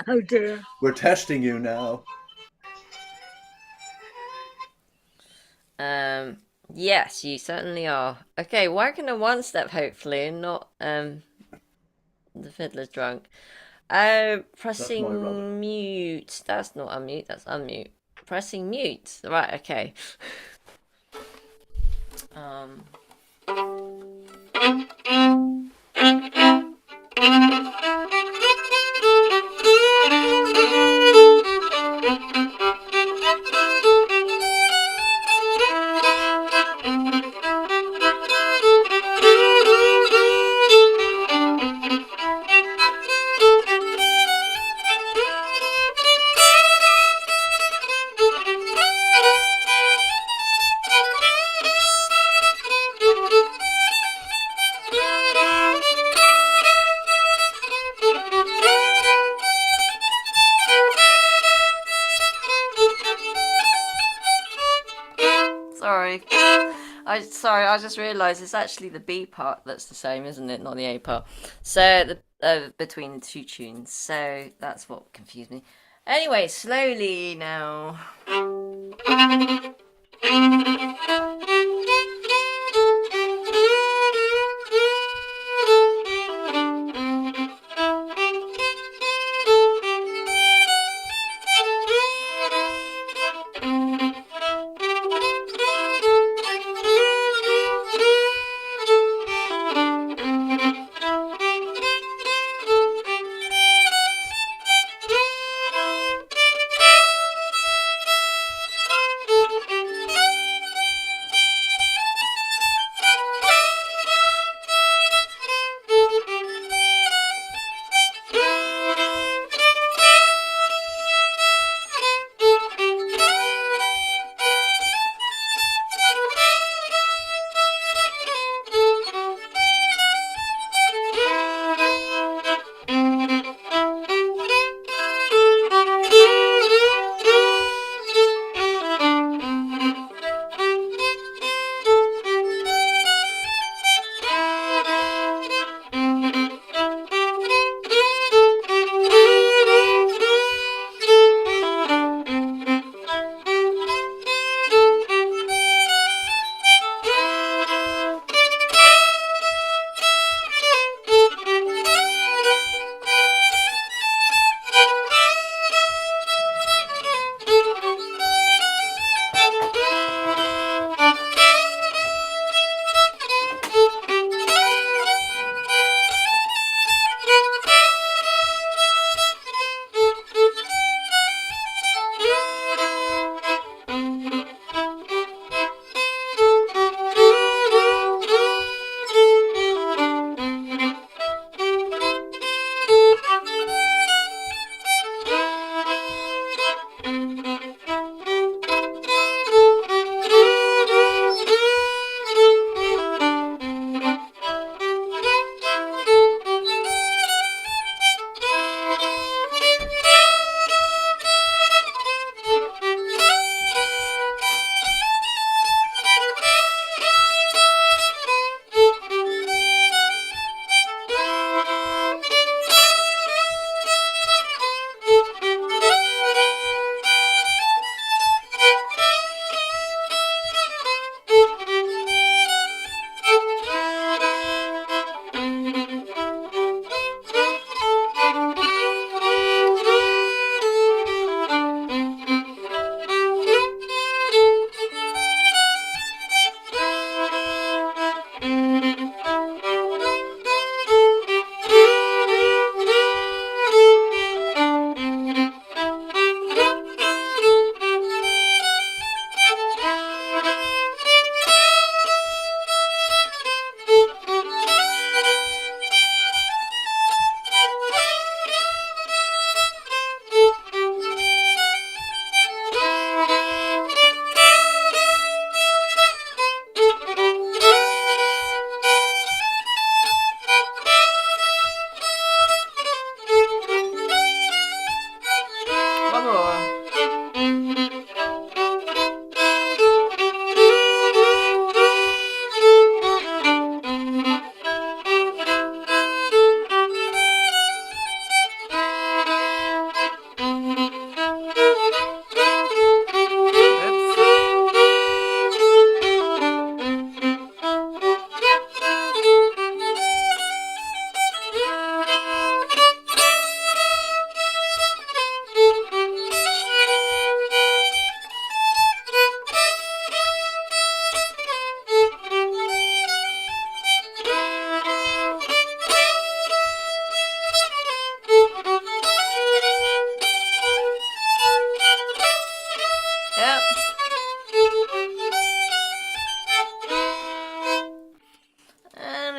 Oh dear. We're testing you now. Yes, you certainly are. Okay, Wagoner One-Step, hopefully, and not the fiddler's drunk. Pressing mute. That's not unmute, that's unmute. Pressing mute. Right, okay. Sorry, I just realised it's actually the B part that's the same, isn't it? Not the A part. So the between the two tunes. So that's what confused me. Anyway, slowly now.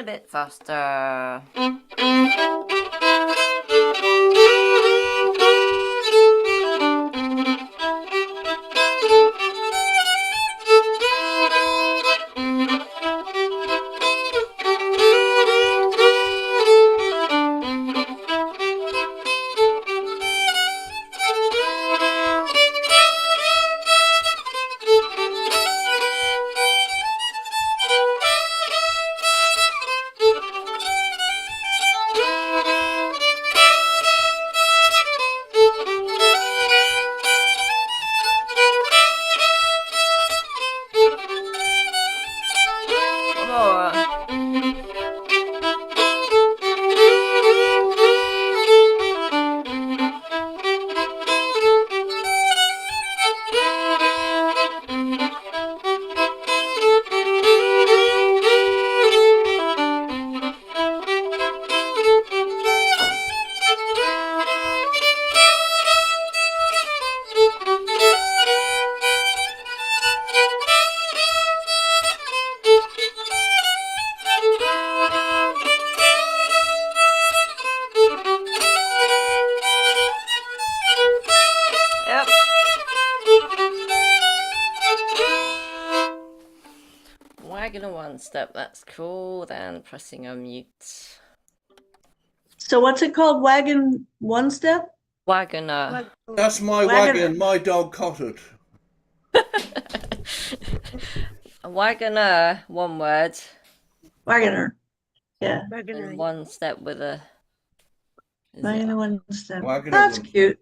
bit faster. Wagoner One-Step, that's cool. Then pressing on mute. So what's it called? Wagon One-Step? Wagoner. That's my Wagoner. wagon. My dog caught it. A wagoner, one word. Wagoner. Yeah. And one step with a. Wagoner One-Step. Wagoner That's One- cute.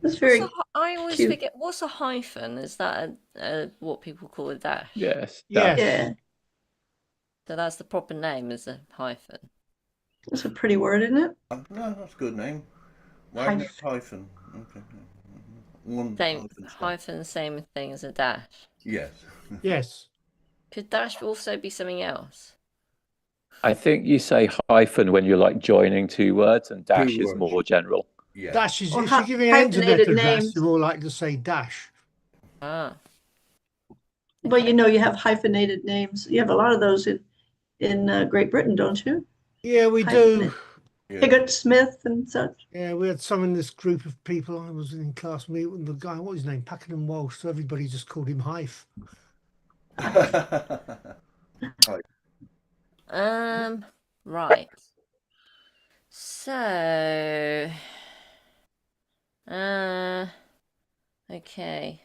That's very I always cute. forget. What's a hyphen? Is that what people call a dash? Yes. Yes. Yeah. So that's the proper name, is a hyphen. That's a pretty word, isn't it? No, that's a good name. Wagoner hyphen. Okay. One Same hyphen step. hyphen, same thing as a dash. Yes. Yes. Could dash also be something else? I think you say hyphen when you're like joining two words, and dash Two is words. more general. Yeah. Dash is Or if you're giving an internet hyphenated address, names. you're more likely to say dash. Ah. Well, you know, you have hyphenated names. You have a lot of those in Great Britain, don't you? Yeah, we do. Hyphenate. Yeah. Higgett Smith and such. Yeah, we had some in this group of people. I was in class meet with the guy. What was his name? Pakenham Walsh. So everybody just called him Hyph. Right. So, okay.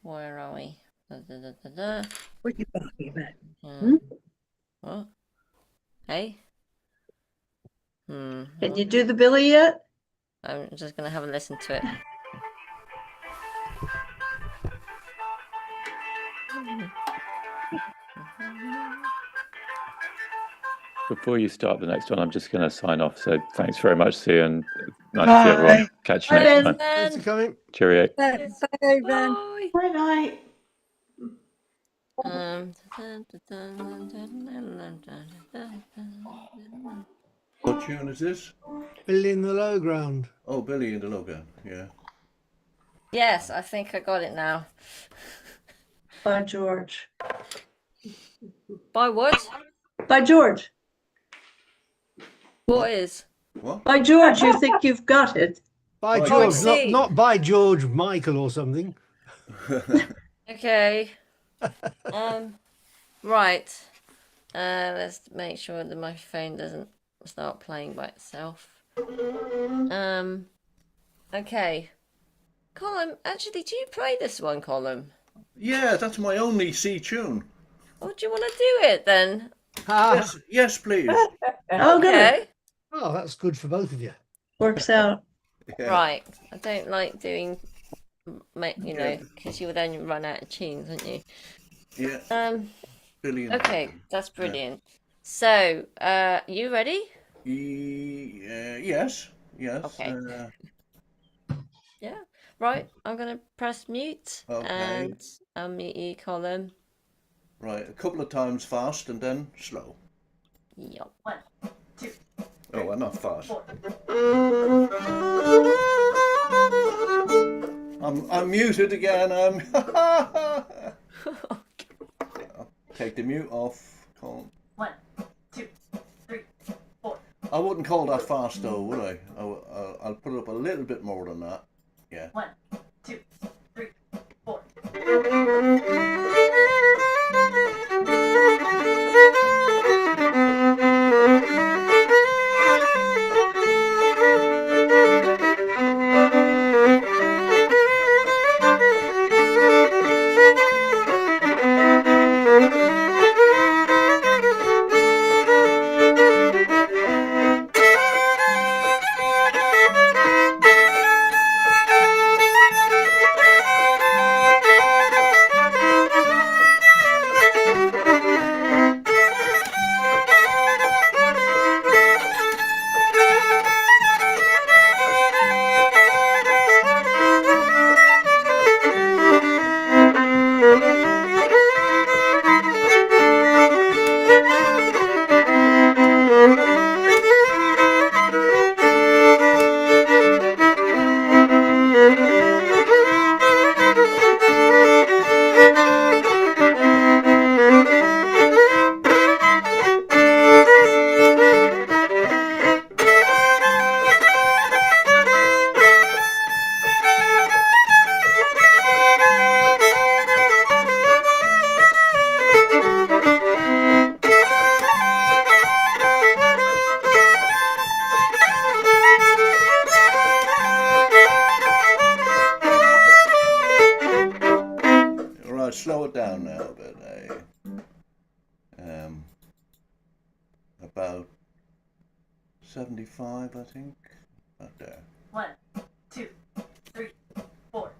Where are we? What are you talking about? What? Hey? Can you do the Billy yet? I'm just gonna have a listen to it. Before you start the next one, I'm just going to sign off. So thanks very much, Sue, and nice to see everyone. Catch you Bye, next Ben. time. Thanks for coming. Cheerio. Bye, Ben. Bye night. What tune is this? Billy in the Lowground. Oh, Billy in the Lowground. Yeah. Yes, I think I got it now. By George. By what? By George. What is? What? By George, you think you've got it. By Oh, I George, see. not by George Michael or something. Okay. Right. Let's make sure that my phone doesn't start playing by itself. Okay. Colm, actually, do you play this one, Colm? Yeah, that's my only C tune. Oh, do you want to do it then? Yes, yes, please. Oh, good. Okay. Oh, that's good for both of you. Works out. Yeah. Right. I don't like doing, you know, because you would only run out of tunes, wouldn't you? Yeah. Billy in the Okay, that's brilliant. So, you ready? Yes. Yes. Okay. Yeah. Right. I'm gonna press mute Okay. and unmute you, Colm. Right. A couple of times fast and then slow. Yup. Oh, well, not fast. I'm muted again. Take the mute off. Colm. 1, 2, 3, 4. I wouldn't call that fast though, would I? I'll put it up a little bit more than that. Yeah. 1, 2, 3, 4. Right, slow it down now a bit. About 75, I think. About there. 1, 2, 3, 4.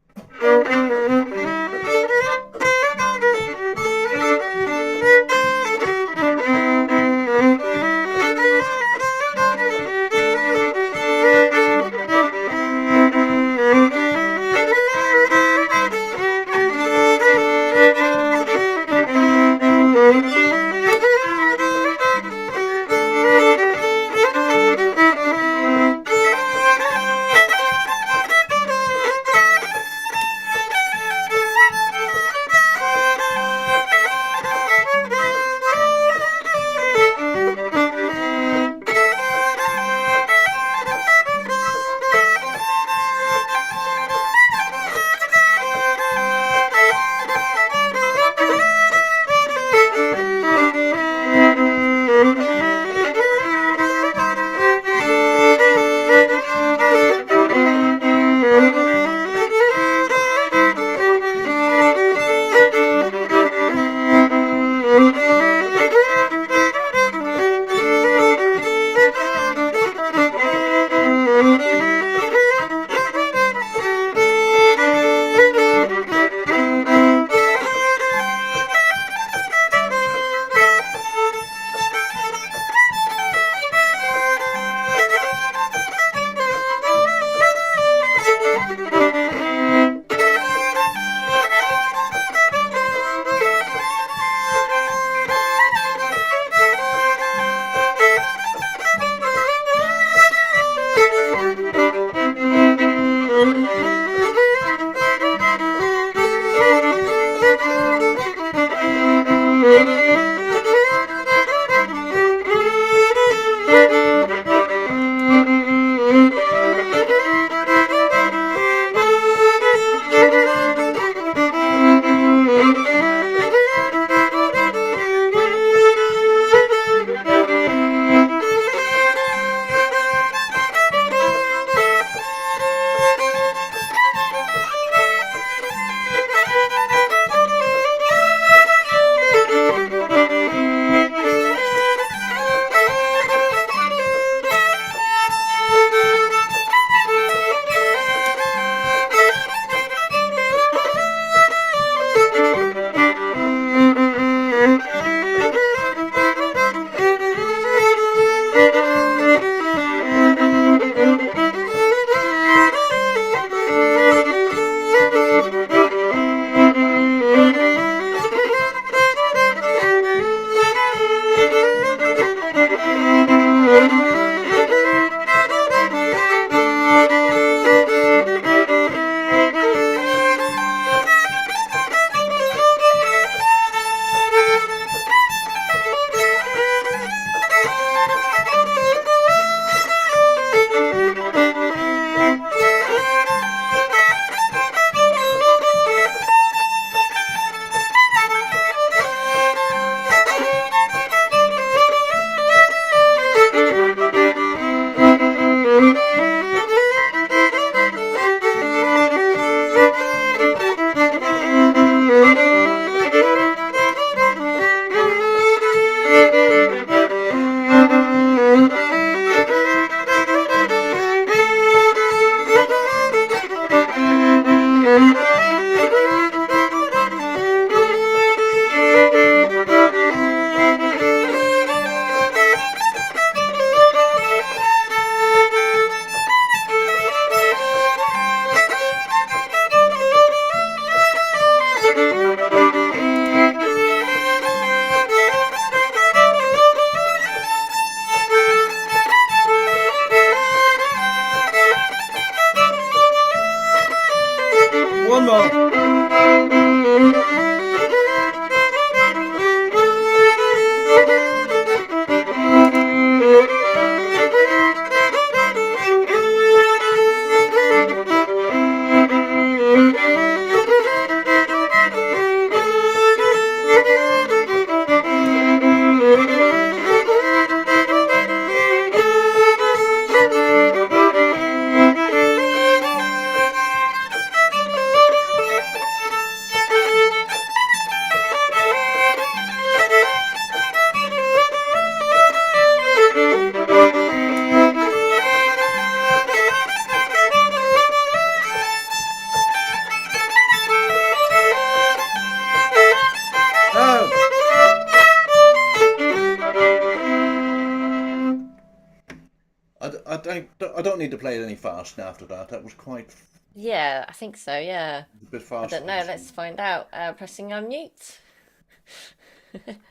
I don't need to play it any fast after that. That was quite Yeah, I think so, yeah. a bit I fast. don't know, let's find out. Pressing unmute.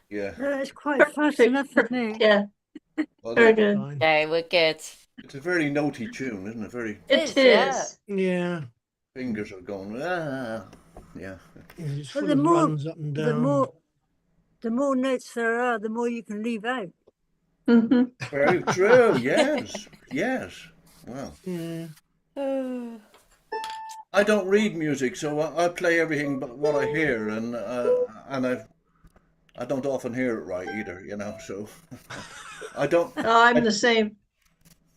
Yeah. That's quite fast enough for me. Yeah, Well, very it- good. Fine. Okay, we're good. it's a very notey tune, isn't it? Very It yeah. is. Yeah. fingers are going. Yeah. It's Well, full of runs up and down. The more notes there are, the more you can leave out. Hmm. Very true. Yes. Yes. Well, Yeah. I don't read music, so I play everything but what I hear, and I don't often hear it right either. You know, so I don't. Oh, I'm the same.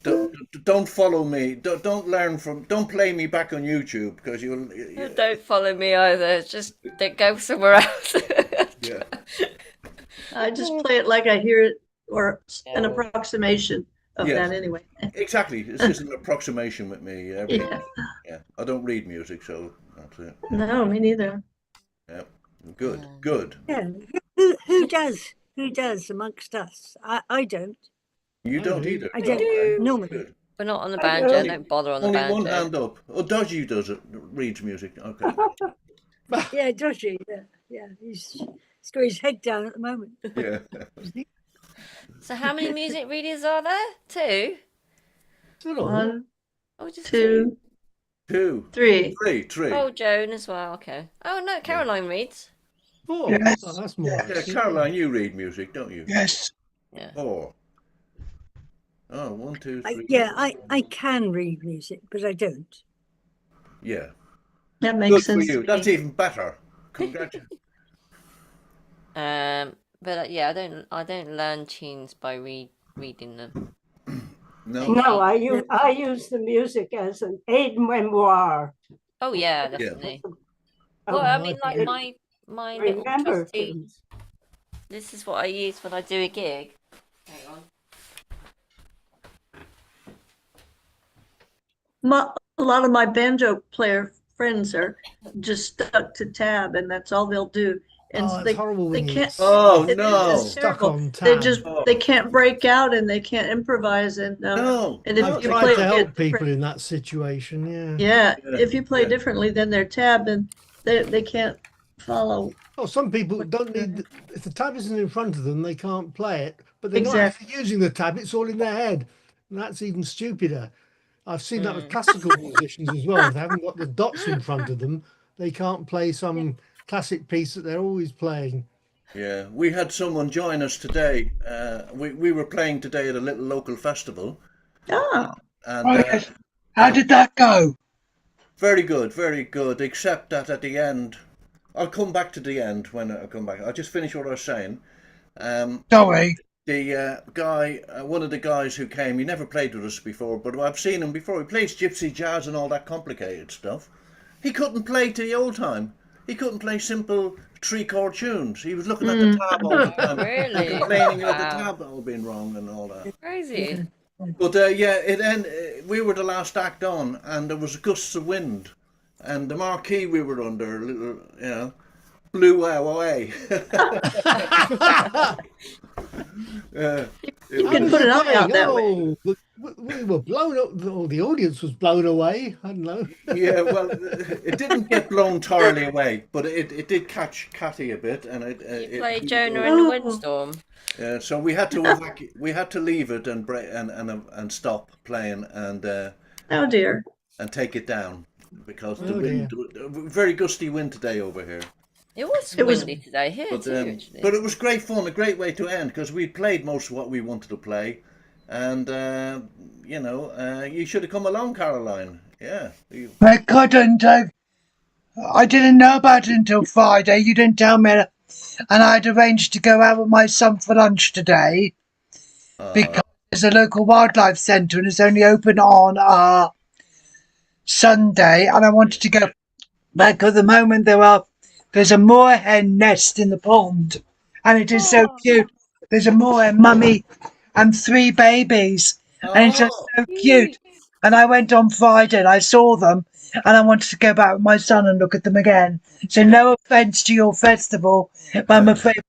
Don't follow me. Don't learn from. Don't play me back on YouTube because you'll. Don't follow me either. Just don't go somewhere else. Yeah. I just play it like I hear it, or an Yeah. approximation of Yes. that anyway. Exactly. It's just an approximation with me. Everything. Yeah. Yeah. I don't read music, so that's it. No, me neither. Yeah. Good. Good. Yeah. Who does? Who does amongst us? I don't. You I don't do. either. I don't Okay. normally. Good. We're not on the I banjo. don't. Don't bother on the Only banjo. one hand up. Oh, Dodgy does it. Reads music. Okay. Yeah, Dodgy. Yeah. He's got his head down at the moment. Yeah. So how many music readers are there? 2? Is that all? 1, Oh, just 2, 2, 3. 3. Oh, Joan as well. Okay. Oh no, Caroline reads. 4. Yes. Oh, that's more. Yeah, Caroline, you read music, don't you? Yes. Yeah. 4. Oh, 1, 2, 3. I can read music, but I don't. Yeah. That Good makes for sense. you. to That's me. even better. Congratulations. But yeah, I don't learn tunes by reading them. No. No, I use the music as an aid memoir. Oh yeah, definitely. Oh, Well, I mean, like it- my little remember trusty. things. This is what I use when I do a gig. Hang on. A lot of my banjo player friends are just stuck to tab, and that's all they'll do. And Oh, it's they horrible they when you can't. Oh, It no. is stuck terrible. on They tab. just Oh. they can't break out and they can't improvise. And No. and if I've you tried play to it help people different- in that situation. Yeah. yeah, Yeah, if you play yeah. differently than their tab, then they can't follow. Oh, some people don't need. If the tab isn't in front of them, they can't play it. But they're not Exactly. actually using the tab. It's all in their head, and that's even stupider. I've seen that with Mm. classical musicians as well. If they haven't got the dots in front of them, they can't play some classic piece that they're always playing. Yeah, we had someone join us today. We were playing today at a little local festival, Oh, and Oh, yes. How did that go? very good. Except that at the end, I'll come back to the end when I come back. I'll just finish what I was saying. Sorry. The guy, one of the guys who came, he never played with us before, but I've seen him before. He plays gypsy jazz and all that complicated stuff. He couldn't play to the old time. He couldn't play simple 3-chord tunes. He was looking at the tab all the time, Really? complaining about the Wow. tab all being wrong and all that. Crazy. But yeah, we were the last act on, and there was gusts of wind, and the marquee we were under, blew away. you can put an eye out that way. We were blown up. The audience was blown away. I don't know. Yeah, well, it didn't get blown entirely away, but it did catch Catty a bit, and You play Jonah in the Windstorm. so we had to we had to leave it and break and stop playing Oh dear. and take it down because the Oh, wind, very gusty wind today over here. It was It was- windy today here But too, actually. but it was great fun, a great way to end because we played most of what we wanted to play, and you should have come along, Caroline. Yeah. I couldn't. I didn't know about it until Friday. You didn't tell me. And I'd arranged to go out with my son for lunch today because there's a local wildlife centre and it's only open on Sunday. And I wanted to go back at the moment. There's a moorhen nest in the pond and it is so cute. There's a moorhen mummy and 3 babies and it's just so cute. And I went on Friday and I saw them and I wanted to go back with my son and look at them again. So no offence to your festival, but I'm afraid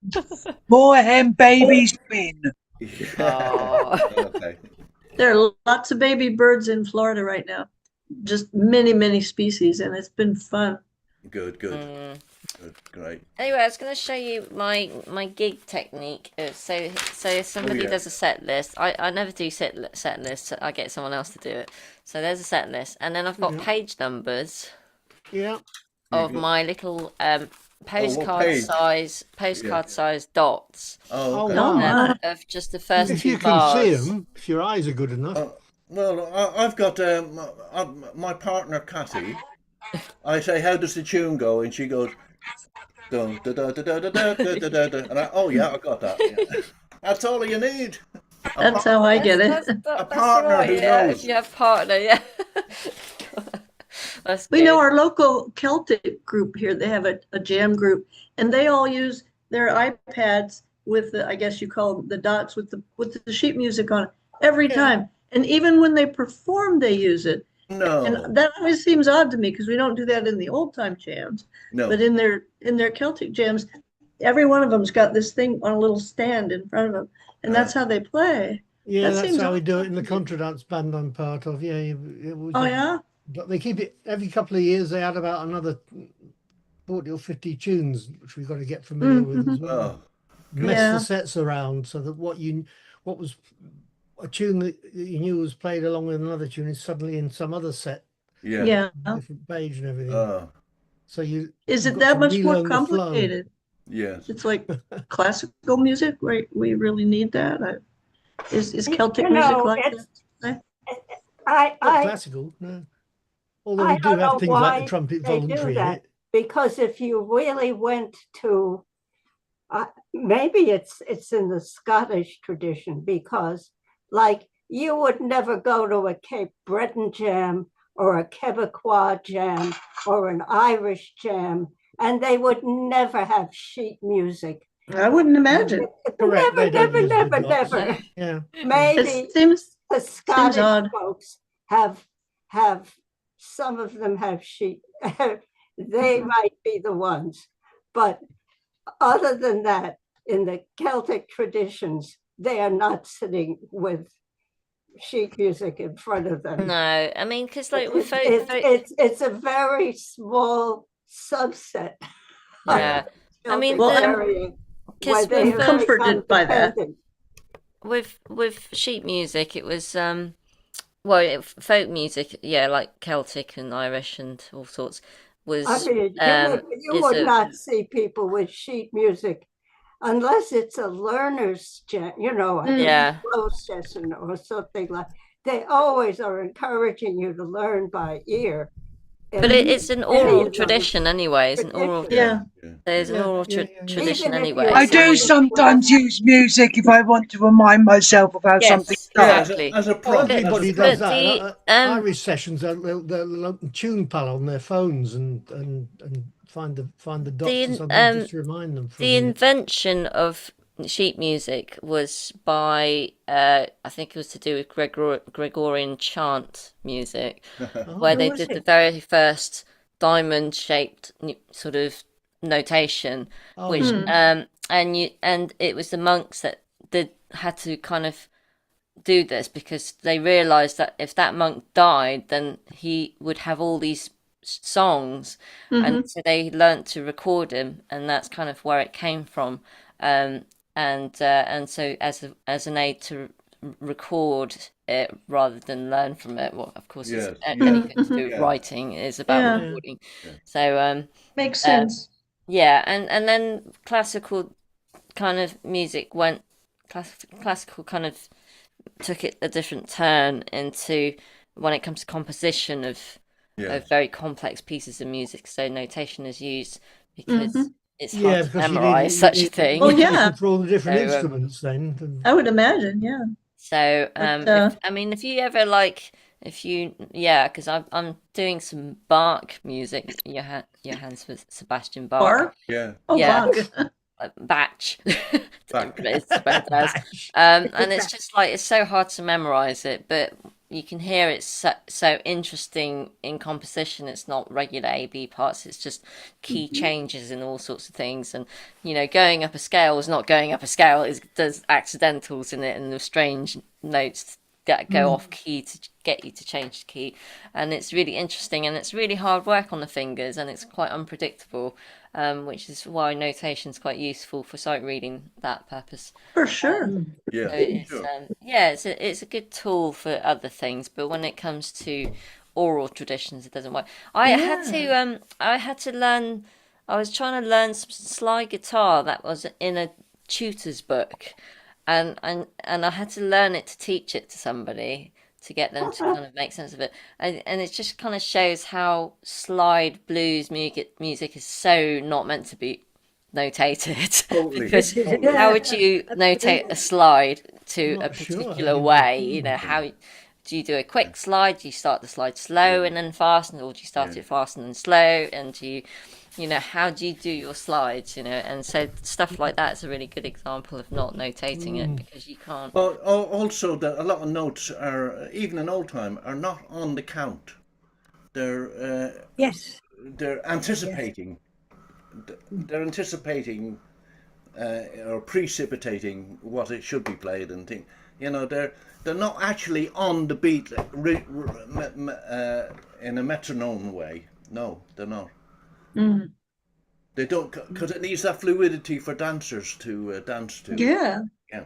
moorhen babies win. Oh. Okay. There are lots of baby birds in Florida right now. Just many, many species, and it's been fun. Good, good, Mm. good, great. Anyway, I was going to show you my gig technique. So if somebody yeah. does a set list, I never do set lists. I get someone else to do it. So there's a set list, and then I've got Yeah. page numbers Yeah. of got- my little what postcard page? size dots Oh, Oh, okay. Oh, wow. my. of just the first If two you can see bars. them, if your eyes are good enough. Well, I've got my partner Cathy. I say, how does the tune go? And she goes, dun, da, da, da, da, da, da, da, da, da, da. And oh yeah, I got that. Yeah. That's all you need. That's how I get it. That's partner right, who yeah. knows. If you have partner, yeah. That's We know good. our local Celtic group here, they have a jam group, and they all use their iPads with the, I guess you call them the dots with the sheet music on it every time. And even when they perform, they use it. No, And that always seems odd to me because we don't do that in the old time jams. no. But in their Celtic jams, every one of them's got this thing on a little stand in front of them, and that's how they play. Yeah, That that's seems how we odd do it to in the me. contradance band I'm part of. Yeah, Oh yeah? but they keep it every couple of years. They add about another 40 or 50 tunes, which we've got to get familiar with as well. Oh, Mess Yeah. the sets around so that what was a tune that you knew was played along with another tune is suddenly in some other set, yeah. Yeah. different page and everything. Oh, So Is you've it got that to much more relearn the flow. complicated? yes. It's like classical music, right? We really need that. Is Celtic You music know, like it's, that? I, Not I, classical, no. Although I we do don't have know things like the why trumpet they do voluntary in that. it. Because if you really went to, maybe it's in the Scottish tradition, because like you would never go to a Cape Breton jam or a Quebecois jam or an Irish jam, and they would never have sheet music. I wouldn't imagine. Correct, they don't Never, use the never, dots. never. Yeah. Maybe It seems the Scottish odd. folks have some of them have sheet. They might be the ones, but other than that, in the Celtic traditions, they are not sitting with sheet music in front of them. No, I mean, because like with It's a very small subset. yeah, I mean, Well, I'm- varying, because where they I'm have comforted by become that. dependent. with sheet music, it was well, folk music, yeah, like Celtic and Irish and all sorts, was I mean, you is would a- not see people with sheet music unless it's a learner's jam, a yeah. flow session or something like. They always are encouraging you to learn by ear. But it's an Any oral of those tradition anyway. It's an oral. traditions. Yeah. There's an Yeah, oral yeah, yeah. tradition Even if anyway. you- I do sometimes use music if I want to remind myself of how something Yes, starts. Yeah, exactly. as a Well, prompt. everybody but does that. the, Irish sessions, they'll tune pal on their phones and find the dots or something just to remind them. For a The minute. invention of sheet music was by I think it was to do with Gregorian chant music, where they was did the it? very first diamond-shaped sort of notation, Oh, which yeah. and it was the monks that had to kind of do this because they realized that if that monk died, then he would have all these songs, and so they learnt to record him, and that's kind of where it came from. And so as an aid to record it rather than learn from it, well, of course, Yes. anything to do with Yeah. writing is about Yeah. recording. Yeah. So Makes sense. yeah, and then classical kind of music went classical kind of took it a different turn into when it comes to composition of very complex pieces of music. So notation is used because it's hard to because memorize such a thing. Oh, yeah. for all the different So, instruments then. I would imagine, yeah. So But, if you ever because I'm doing some Bach music, Johann Sebastian Bach. Bach? Yeah. Oh, Yeah. Bach. Batch. Bach. It's spelled as. And it's just like it's so hard to memorize it, but you can hear it's so interesting in composition. It's not regular A-B parts. It's just key changes in all sorts of things. And going up a scale is not going up a scale. There's accidentals in it and the strange notes go off key to get you to change the key, and it's really interesting, and it's really hard work on the fingers, and it's quite unpredictable, which is why notation is quite useful for sight reading that purpose. For sure. Yeah, So it's sure. yeah, it's a good tool for other things, but when it comes to oral traditions, it doesn't work. I had to learn. I was trying to learn some slide guitar that was in a tutor's book, and I had to learn it to teach it to somebody to get them to kind of make sense of it, and it just kind of shows how slide blues music is so not meant to be notated. Totally. Because how would you notate a slide to a Not sure how particular you way? would. You know, how do you do a quick slide? Do you start the slide slow and then fast, or do you start it fast and then slow? And do you know, how do you do your slides? You know, and so stuff like that is a really good example of not notating it, because you can't. Well, also that a lot of notes are, even in old time, are not on the count. They're Yes. they're anticipating. They're anticipating or precipitating what it should be played and things. You know, they're not actually on the beat in a metronome way. No, they're not. They don't, because it needs that fluidity for dancers to dance to. Yeah. Yeah.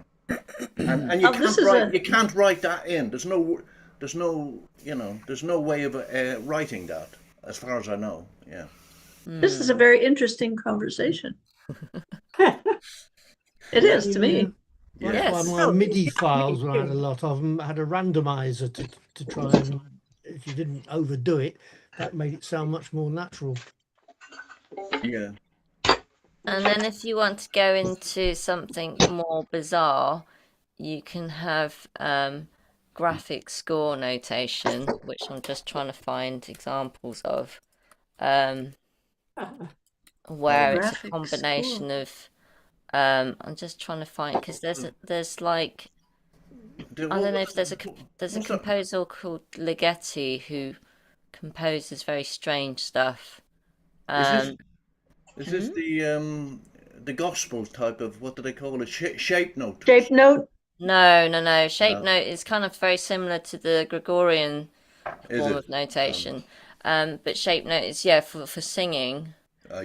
And you can't write that in. There's no way of writing that, as far as I know. Yeah. This is a very interesting conversation. It is to me. Yeah. That's why my MIDI files, when I had a lot of them, had a randomizer to try and, if you didn't overdo it, that made it sound much more natural. Yeah. And then if you want to go into something more bizarre, you can have graphic score notation, which I'm just trying to find examples of, where it's a Graphic combination score. of I'm just trying to find, because there's like, I don't know if there's a composer called Ligeti who composes very strange stuff. Is this the gospel type of, what do they call it? Shape note. Shape note? No. Shape note is kind of very similar to the Gregorian form of notation. But shape note is for singing.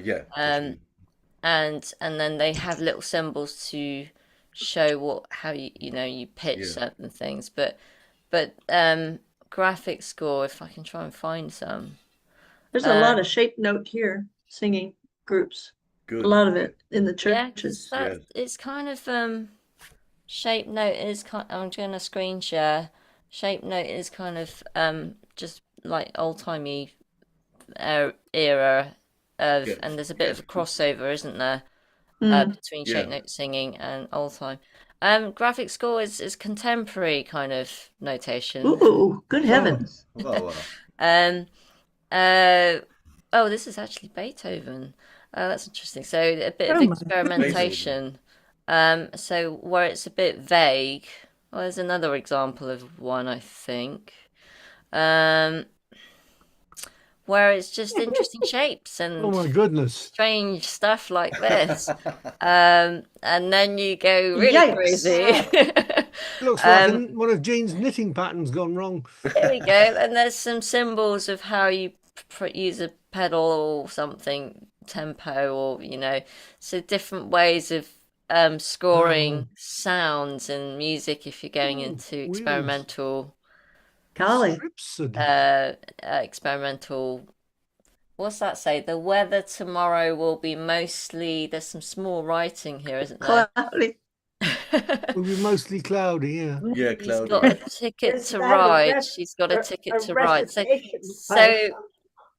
Yeah. And then they have little symbols to show how you pitch certain things. But graphic score, if I can try and find some. There's a lot of shape note here, singing groups. Good. A lot of it in the churches. It's kind of shape note is kind. I'm going to screen share. Shape note is kind of just like old-timey era of, and there's a bit of a crossover, isn't there, between shape note singing and old time. Graphic score is contemporary kind of notation. Ooh, good heavens! This is actually Beethoven. That's interesting. So a bit of experimentation. So where it's a bit vague. Well, there's another example of one, I think. Where it's just interesting shapes and oh my goodness, strange stuff like this, and then you go really crazy. Looks like one of Jean's knitting patterns gone wrong. There we go. And there's some symbols of how you use a pedal or something, tempo, or so different ways of scoring sounds and music if you're going into experimental. Golly. Experimental. What's that say? The weather tomorrow will be mostly. There's some small writing here, isn't there? Cloudy. Will be mostly cloudy, yeah. Yeah, She's cloudy. got a ticket to ride. She's got a ticket to ride. So,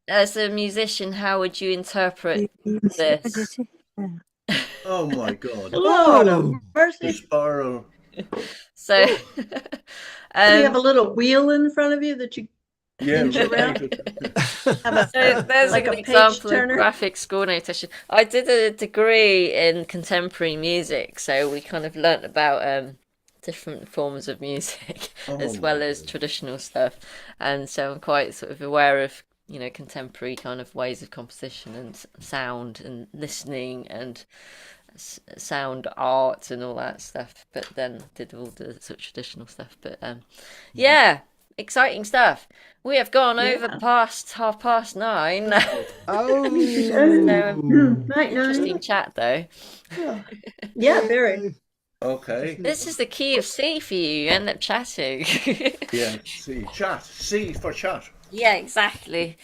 as a musician, how would you interpret this? Oh my God. Lord mercy. The spiral. So, do you have a little wheel in front of you that you hinge around? So there's like an a example page-turner? of graphic score notation. I did a degree in contemporary music, so we kind of learnt about different forms of music as well as traditional stuff, and so I'm quite sort of aware of contemporary kind of ways of composition and sound and listening and sound art and all that stuff, but then did all the sort of traditional stuff. But yeah, exciting stuff. We have gone over past 9:30. Oh, Night, Interesting chat though. Yeah, very. Okay. This is the key of C for you. You end up chatting. Yeah, C. Chat. C for chat. Yeah, exactly.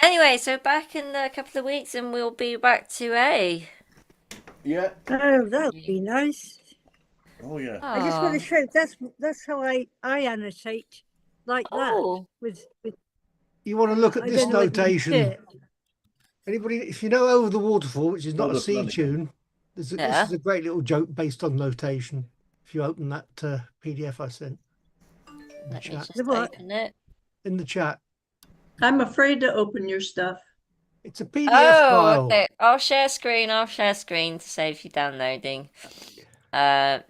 Anyway, so back in a couple of weeks and we'll be back to A. Yeah. Oh, that would be nice. Oh, yeah. I just want to show that's how I annotate like that with you want to look at I this don't know whether you see notation. it. Anybody, if you know Over the Waterfall, which is not a Over C Flanagan. tune, this is a great little joke based on notation. If you open that PDF I sent in the Let me chat. just open it. In the chat. I'm afraid to open your stuff. It's a PDF Oh, file. okay. I'll share screen to save you downloading. Because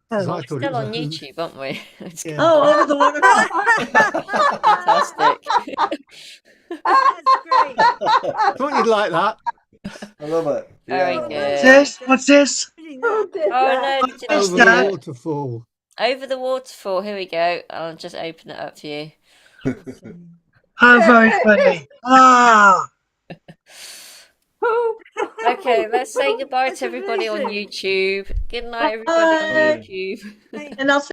We're I thought it still was a on hoot. YouTube, aren't we? It's Yeah. Oh, Over the Waterfall. fantastic. That's great. I thought you'd like that. I love it. Very Yeah. good. What's this? Oh no, What's did this Over you- the that? Waterfall. Over the Waterfall. Here we go. I'll just open it up for you. How very funny. Ah. Okay, let's say goodbye to everybody on YouTube. Good night, everybody on Bye. YouTube. And I'll